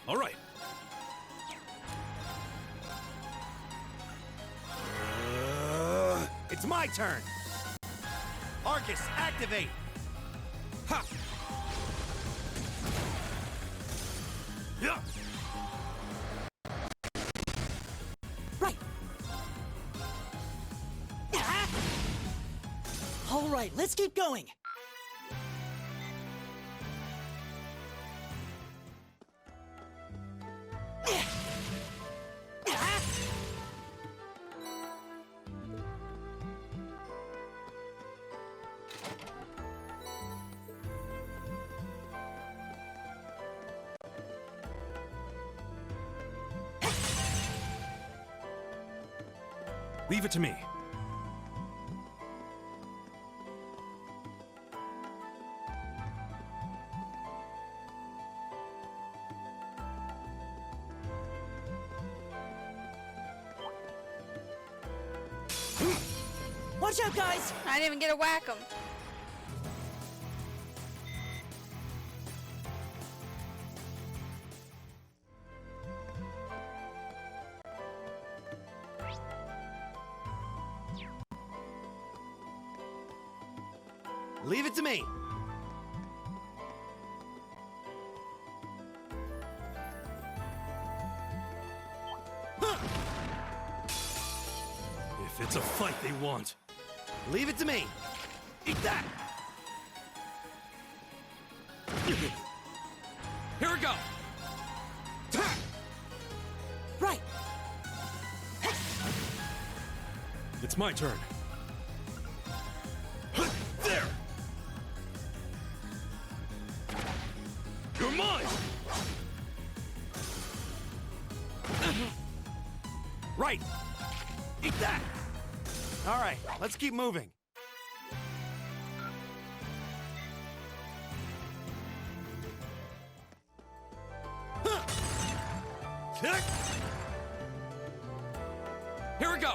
All right. It's my turn! Arcus, activate! Ha! Yeah! Right! All right, let's keep going! Leave it to me. Watch out, guys! I didn't even get to whack him. Leave it to me. If it's a fight they want. Leave it to me. Eat that. Here we go. Right! It's my turn. There. You're mine! Right. Eat that. All right, let's keep moving. Here we go.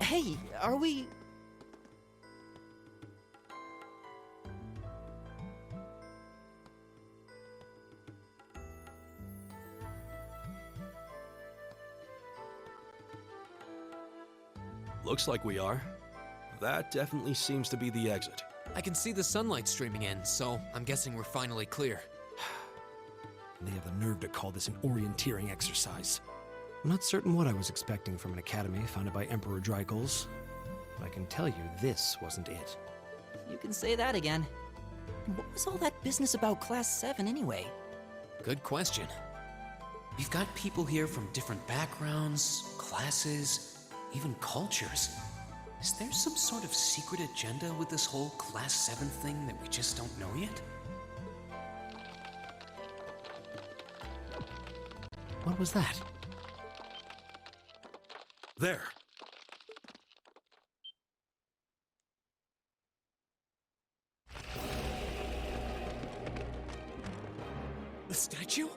Hey, are we... Looks like we are. That definitely seems to be the exit. I can see the sunlight streaming in, so I'm guessing we're finally clear. They have the nerve to call this an orienteering exercise. I'm not certain what I was expecting from an academy founded by Emperor Drykuls, but I can tell you this wasn't it. You can say that again. What was all that business about Class 7 anyway? Good question. We've got people here from different backgrounds, classes, even cultures. Is there some sort of secret agenda with this whole Class 7 thing that we just don't know yet? What was that? There. The statue?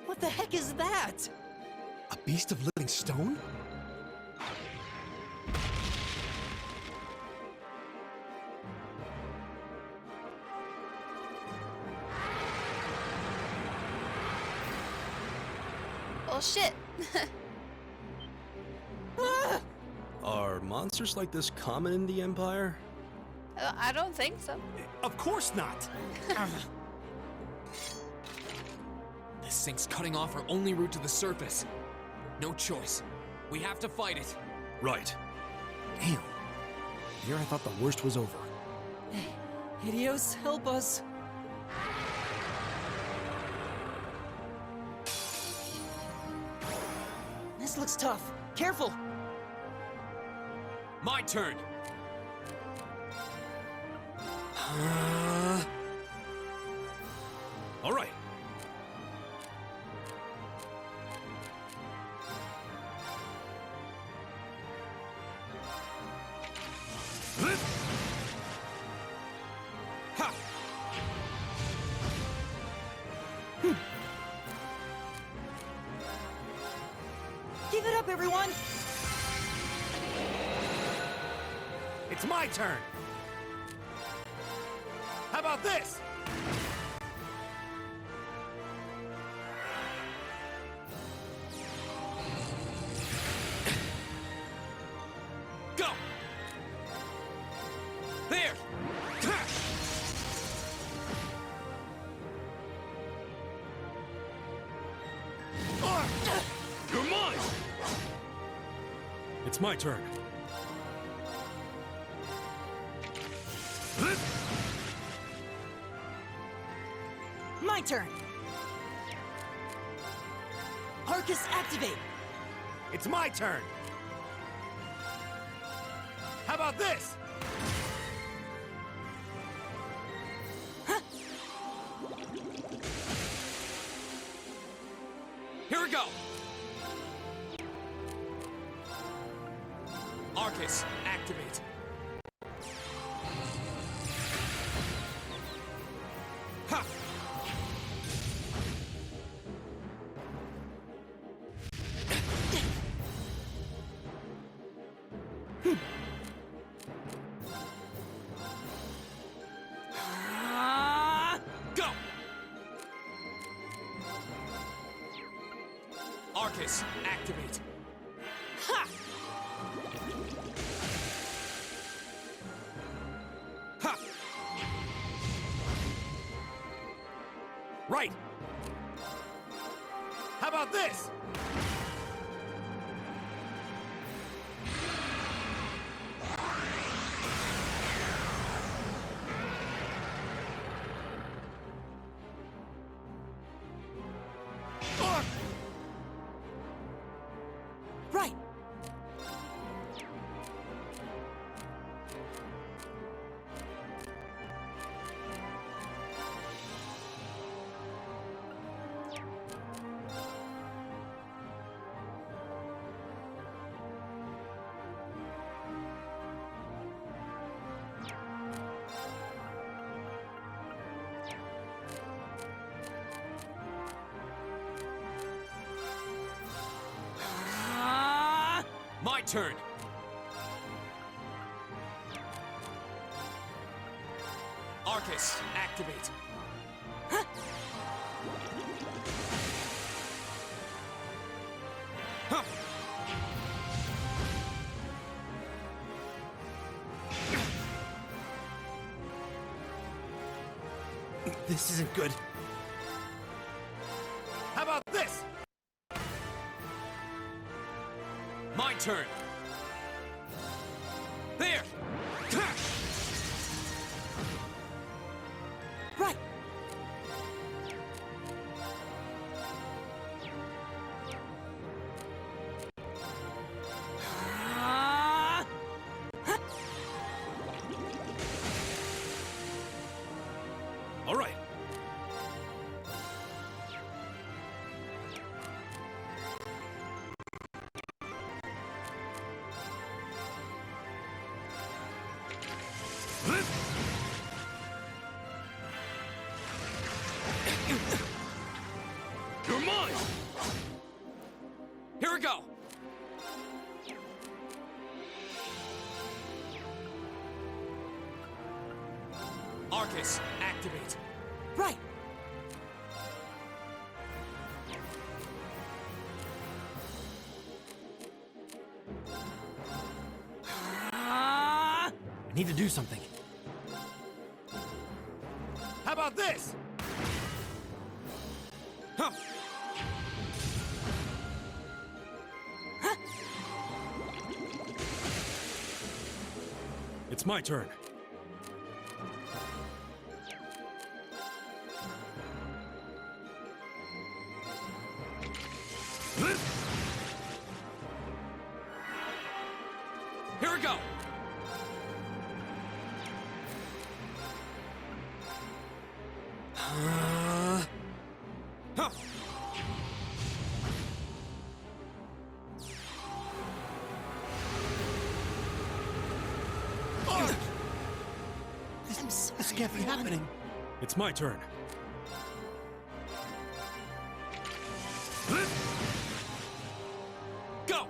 What the heck is that? A beast of living stone? Well, shit. Are monsters like this common in the Empire? I don't think so. Of course not! This thing's cutting off our only route to the surface. No choice. We have to fight it. Right. Damn. Here I thought the worst was over. Hideos, help us. This looks tough. Careful! My turn! All right. Ha! Give it up, everyone! It's my turn! How about this? Go! There! You're mine! It's my turn. My turn! Arcus, activate! It's my turn! How about this? Here we go! Arcus, activate. Ha! Go! Arcus, activate. Ha! Ha! Right! How about this? Right! My turn. Arcus, activate. Huh. This isn't good. How about this? My turn. There. Right. All right. You're mine! Here we go! Arcus, activate. Right. I need to do something. How about this? Huh. It's my turn. Here we go! Huh. This can't be happening. It's my turn. Go!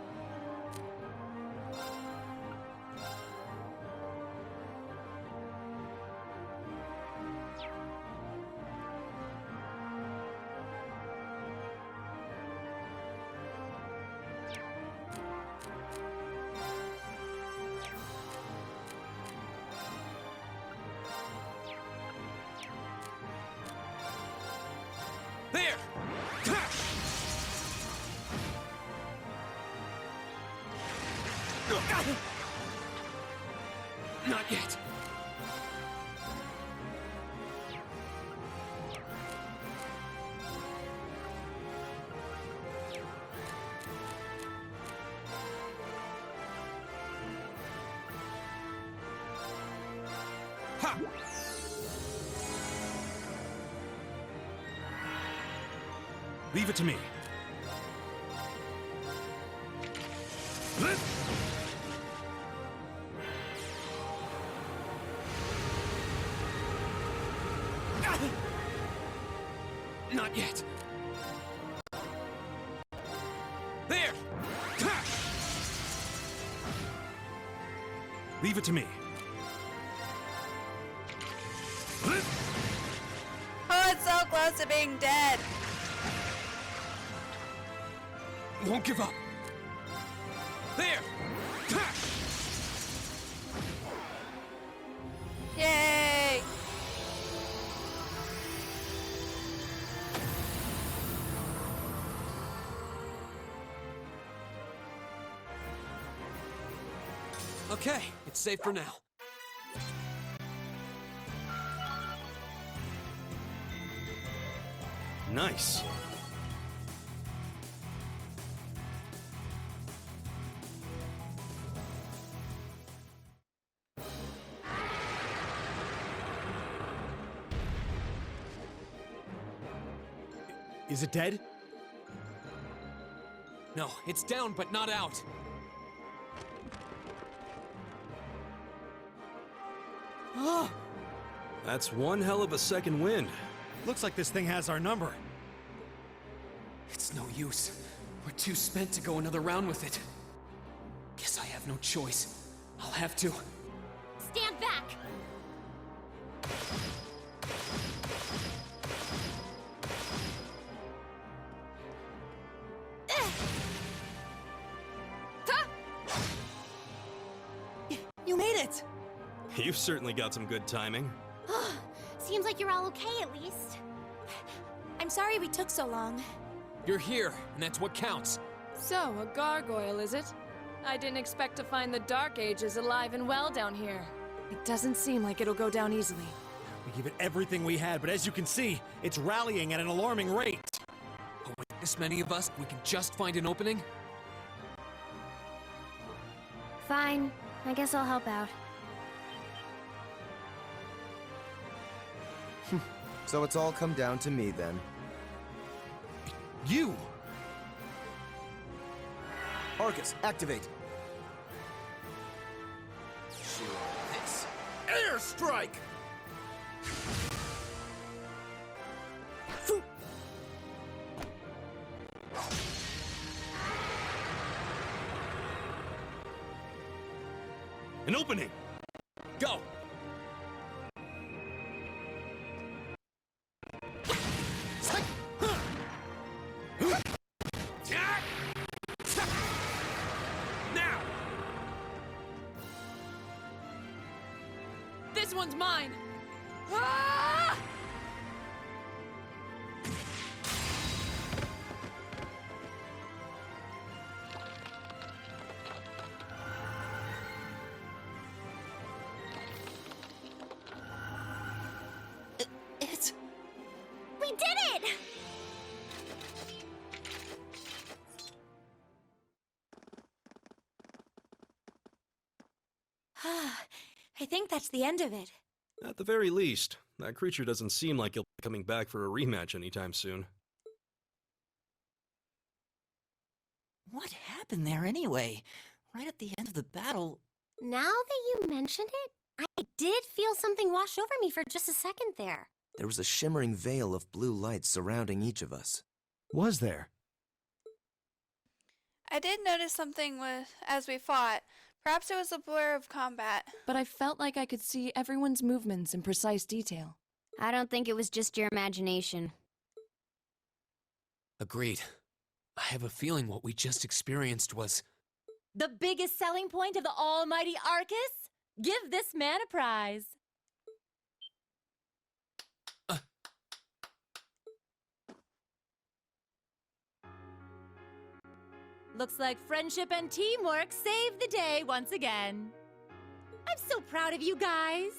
There! Not yet. Ha! Leave it to me. Not yet. There! Leave it to me. Oh, it's so close to being dead. Won't give up. There! Yay! Okay, it's safe for now. Nice. Is it dead? No, it's down but not out. Oh, That's one hell of a second wind. looks like this thing has our number. It's no use. We're too spent to go another round with it. Guess I have no choice. I'll have to. Stand back! You've certainly got some good timing. Seems like you're all okay at least. I'm sorry we took so long. You're here, and that's what counts. So, a gargoyle, is it? I didn't expect to find the Dark Ages alive and well down here. It doesn't seem like it'll go down easily. We gave it everything we had, but as you can see, it's rallying at an alarming rate. But with this many of us, we can just find an opening? Fine. I guess I'll help out. So it's all come down to me then. You! Arcus, activate! This airstrike! An opening! Go! Now! This one's mine! Ah! It's... We did it! I think that's the end of it. At the very least, that creature doesn't seem like he'll be coming back for a rematch anytime soon. What happened there anyway? Right at the end of the battle... Now that you mentioned it, I did feel something wash over me for just a second there. There was a shimmering veil of blue light surrounding each of us. Was there? I did notice something as we fought. Perhaps it was a blur of combat. But I felt like I could see everyone's movements in precise detail. I don't think it was just your imagination. Agreed. I have a feeling what we just experienced was... The biggest selling point of the almighty Arcus? Give this man a prize. Looks like friendship and teamwork saved the day once again. I'm so proud of you guys.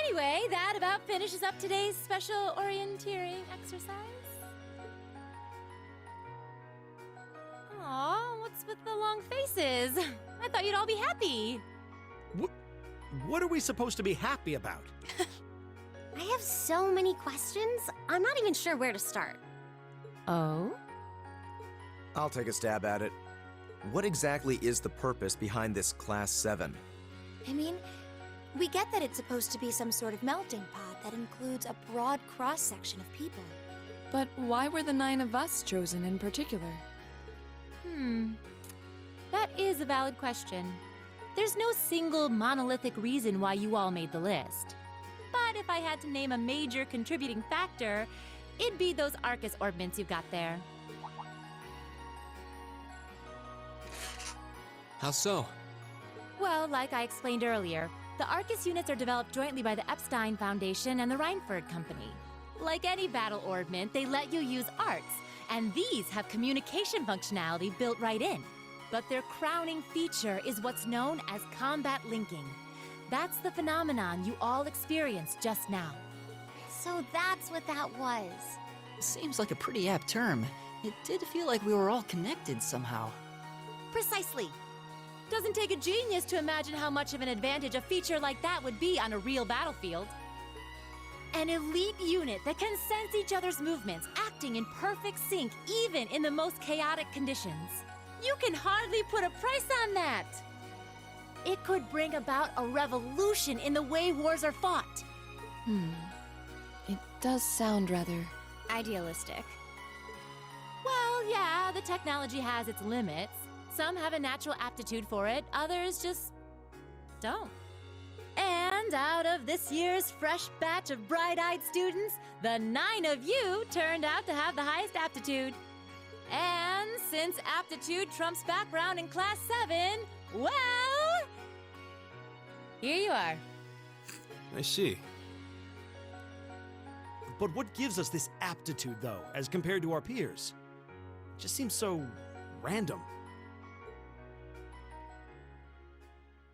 Anyway, that about finishes up today's special orienteering exercise. Aw, what's with the long faces? I thought you'd all be happy. What are we supposed to be happy about? I have so many questions, I'm not even sure where to start. Oh? I'll take a stab at it. What exactly is the purpose behind this Class 7? I mean, we get that it's supposed to be some sort of melting pot that includes a broad cross-section of people. But why were the 9 of us chosen in particular? That is a valid question. There's no single monolithic reason why you all made the list. But if I had to name a major contributing factor, it'd be those Arcus orbments you've got there. How so? Well, like I explained earlier, the Arcus units are developed jointly by the Epstein Foundation and the Reinford Company. Like any battle orbment, they let you use arts, and these have communication functionality built right in. But their crowning feature is what's known as combat linking. That's the phenomenon you all experienced just now. So that's what that was. Seems like a pretty apt term. It did feel like we were all connected somehow. Precisely. Doesn't take a genius to imagine how much of an advantage a feature like that would be on a real battlefield. An elite unit that can sense each other's movements, acting in perfect sync even in the most chaotic conditions. You can hardly put a price on that. It could bring about a revolution in the way wars are fought. It does sound rather... Idealistic. Well, yeah, the technology has its limits. Some have a natural aptitude for it, others just don't. And And out of this year's fresh batch of bright-eyed students, the 9 of you turned out to have the highest aptitude. And since aptitude trumps background in Class 7, well, here you are. I see. But what gives us this aptitude, though, as compared to our peers? It just seems so random.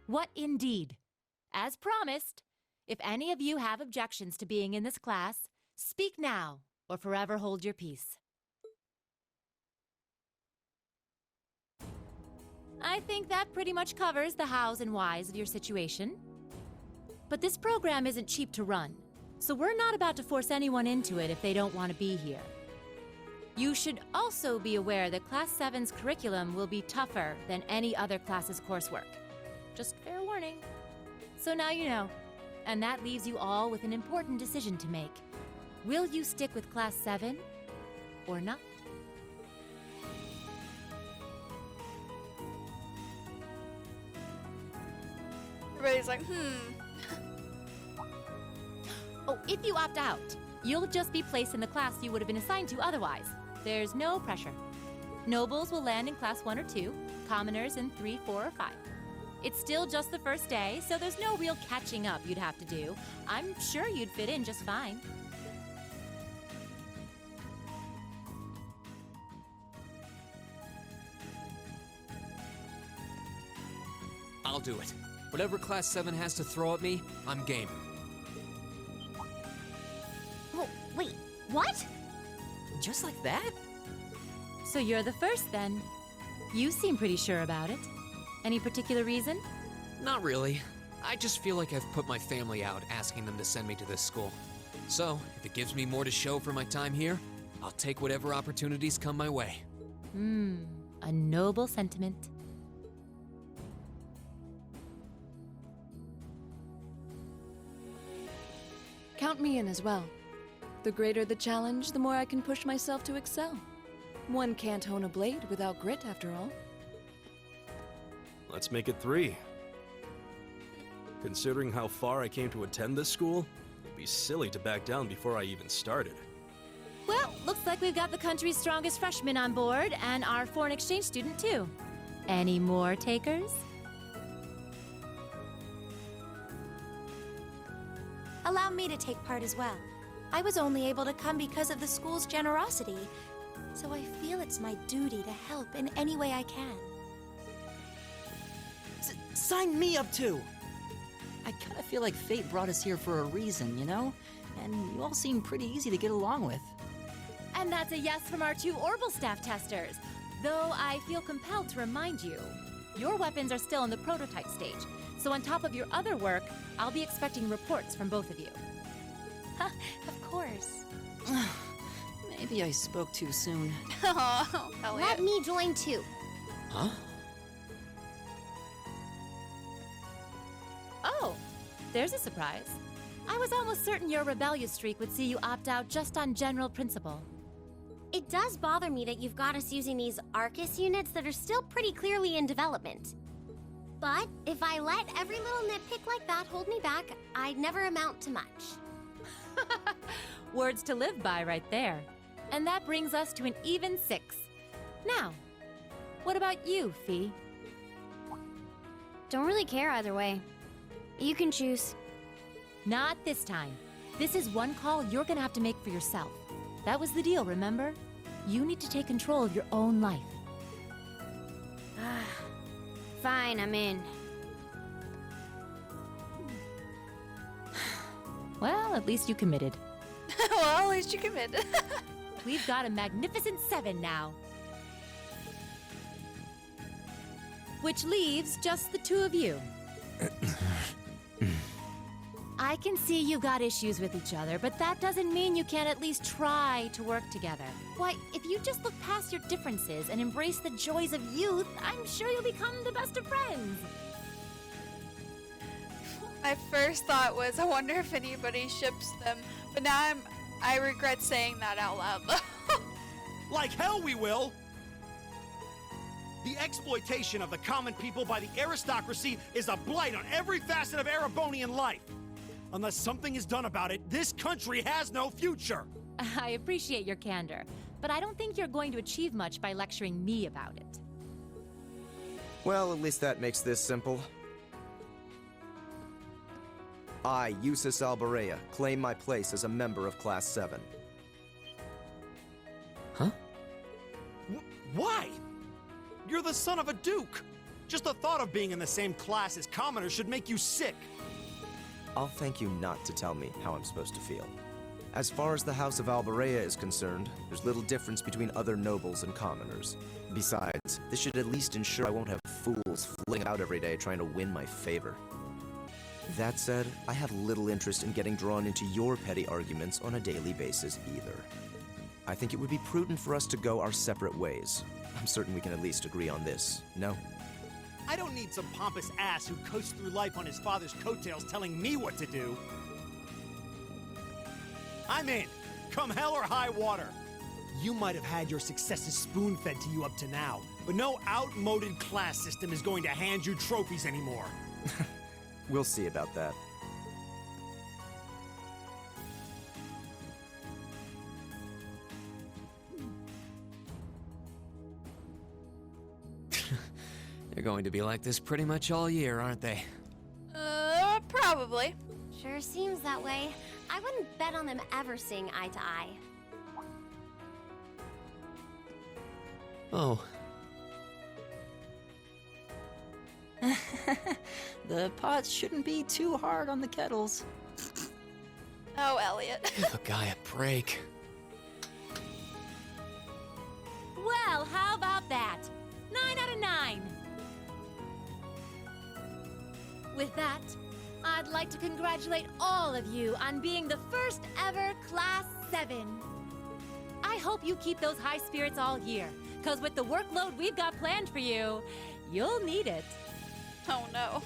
What indeed? As promised, if any of you have objections to being in this class, speak now or forever hold your peace. I think that pretty much covers the hows and whys of your situation. But this program isn't cheap to run, so we're not about to force anyone into it if they don't want to be here. You should also be aware that Class 7's curriculum will be tougher than any other class's coursework. Just fair warning. So now you know, and that leaves you all with an important decision to make. Will you stick with Class 7 or not? Everybody's like, Oh, if you opt out, you'll just be placed in the class you would have been assigned to otherwise. There's no pressure. Nobles will land in Class 1 or 2, commoners in 3, 4, or 5. It's still just the first day, so there's no real catching up you'd have to do. I'm sure you'd fit in just fine. I'll do it. Whatever Class 7 has to throw at me, I'm game. Oh, wait, what? Just like that? So you're the first then. You seem pretty sure about it. Any particular reason? Not really. I just feel like I've put my family out asking them to send me to this school. So, if it gives me more to show for my time here, I'll take whatever opportunities come my way. A noble sentiment. Count me in as well. The greater the challenge, the more I can push myself to excel. One can't hone a blade without grit, after all. Let's make it 3. Considering how far I came to attend this school, it'd be silly to back down before I even started. Well, looks like we've got the country's strongest freshman on board, and our foreign exchange student, too. Any more takers? Allow me to take part as well. I was only able to come because of the school's generosity, so I feel it's my duty to help in any way I can. Sign me up too! I kinda feel like fate brought us here for a reason, you know? And you all seem pretty easy to get along with. And that's a yes from our 2 Orbital staff testers. Though I feel compelled to remind you, your weapons are still in the prototype stage. So on top of your other work, I'll be expecting reports from both of you. Of course. Maybe I spoke too soon. oh, Elliot. Let me join too. Huh? Oh, there's a surprise. I was almost certain your rebellious streak would see you opt out just on general principle. It does bother me that you've got us using these Arcus units that are still pretty clearly in development. But if I let every little nitpick like that hold me back, I'd never amount to much. Words to live by right there. And that brings us to an even 6. Now, what about you, Fee? Don't really care either way. You can choose. Not this time. This is one call you're gonna have to make for yourself. That was the deal, remember? You need to take control of your own life. Fine, I'm in. Well, at least you committed. well, at least you committed. We've got a magnificent 7 now. Which leaves just the 2 of you. I can see you got issues with each other, but that doesn't mean you can't at least try to work together. Why, if you just look past your differences and embrace the joys of youth, I'm sure you'll become the best of friends. My first thought was, I wonder if anybody ships them, but now I regret saying that out loud. Like hell we will! The exploitation of the common people by the aristocracy is a blight on every facet of Erebonian life. Unless something is done about it, this country has no future! I appreciate your candor, but I don't think you're going to achieve much by lecturing me about it. Well, at least that makes this simple. I, Eustace Alberea, claim my place as a member of Class 7. Huh? Why? You're the son of a duke! Just the thought of being in the same class as commoners should make you sick! I'll thank you not to tell me how I'm supposed to feel. As far as the House of Alberea is concerned, there's little difference between other nobles and commoners. Besides, this should at least ensure I won't have fools flinging out every day trying to win my favor. That said, I have little interest in getting drawn into your petty arguments on a daily basis either. I think it would be prudent for us to go our separate ways. I'm certain we can at least agree on this, no? I don't need some pompous ass who coasts through life on his father's coattails telling me what to do. I'm in, come hell or high water. You might have had your successes spoon-fed to you up to now, but no outmoded class system is going to hand you trophies anymore. We'll see about that. They're going to be like this pretty much all year, aren't they? Probably. Sure seems that way. I wouldn't bet on them ever seeing eye to eye. Oh. The pots shouldn't be too hard on the kettles. Oh, Elliot. Give a guy a break. Well, how about that? 9 out of 9. With that, I'd like to congratulate all of you on being the first ever Class 7. I hope you keep those high spirits all year, because with the workload we've got planned for you, you'll need it. Oh no.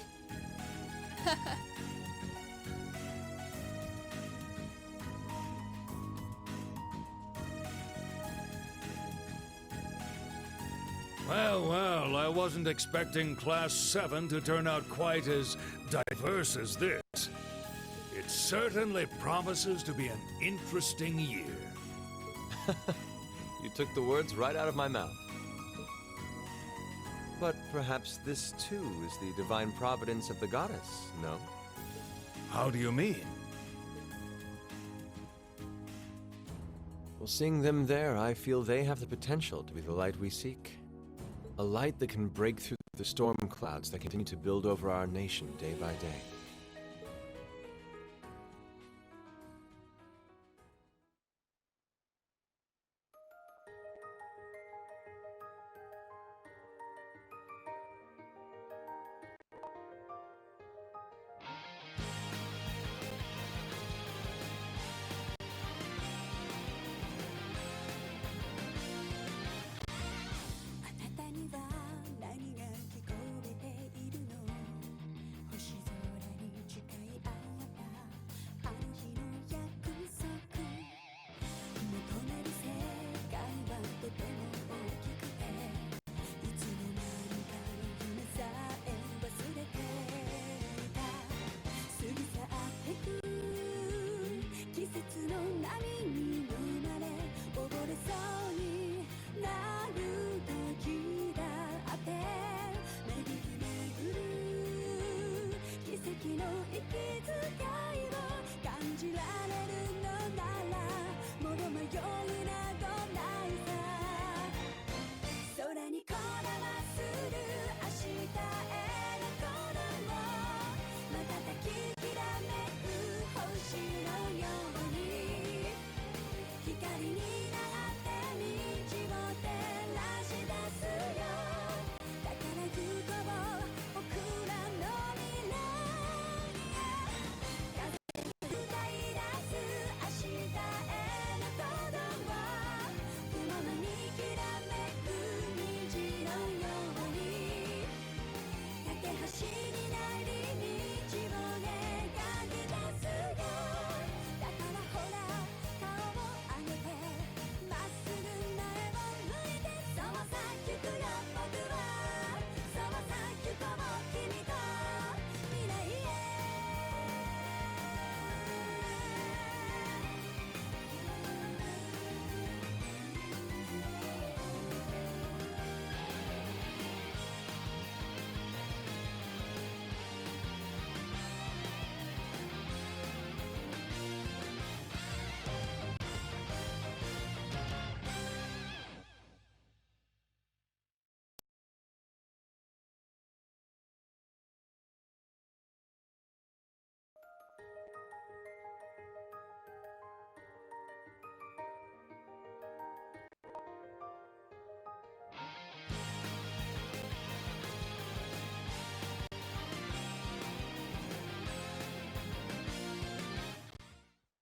Well, well, I wasn't expecting Class 7 to turn out quite as diverse as this. It certainly promises to be an interesting year. You took the words right out of my mouth. But perhaps this too is the divine providence of the goddess, no? How do you mean? Well, seeing them there, I feel they have the potential to be the light we seek. A light that can break through the storm clouds that continue to build over our nation day by day.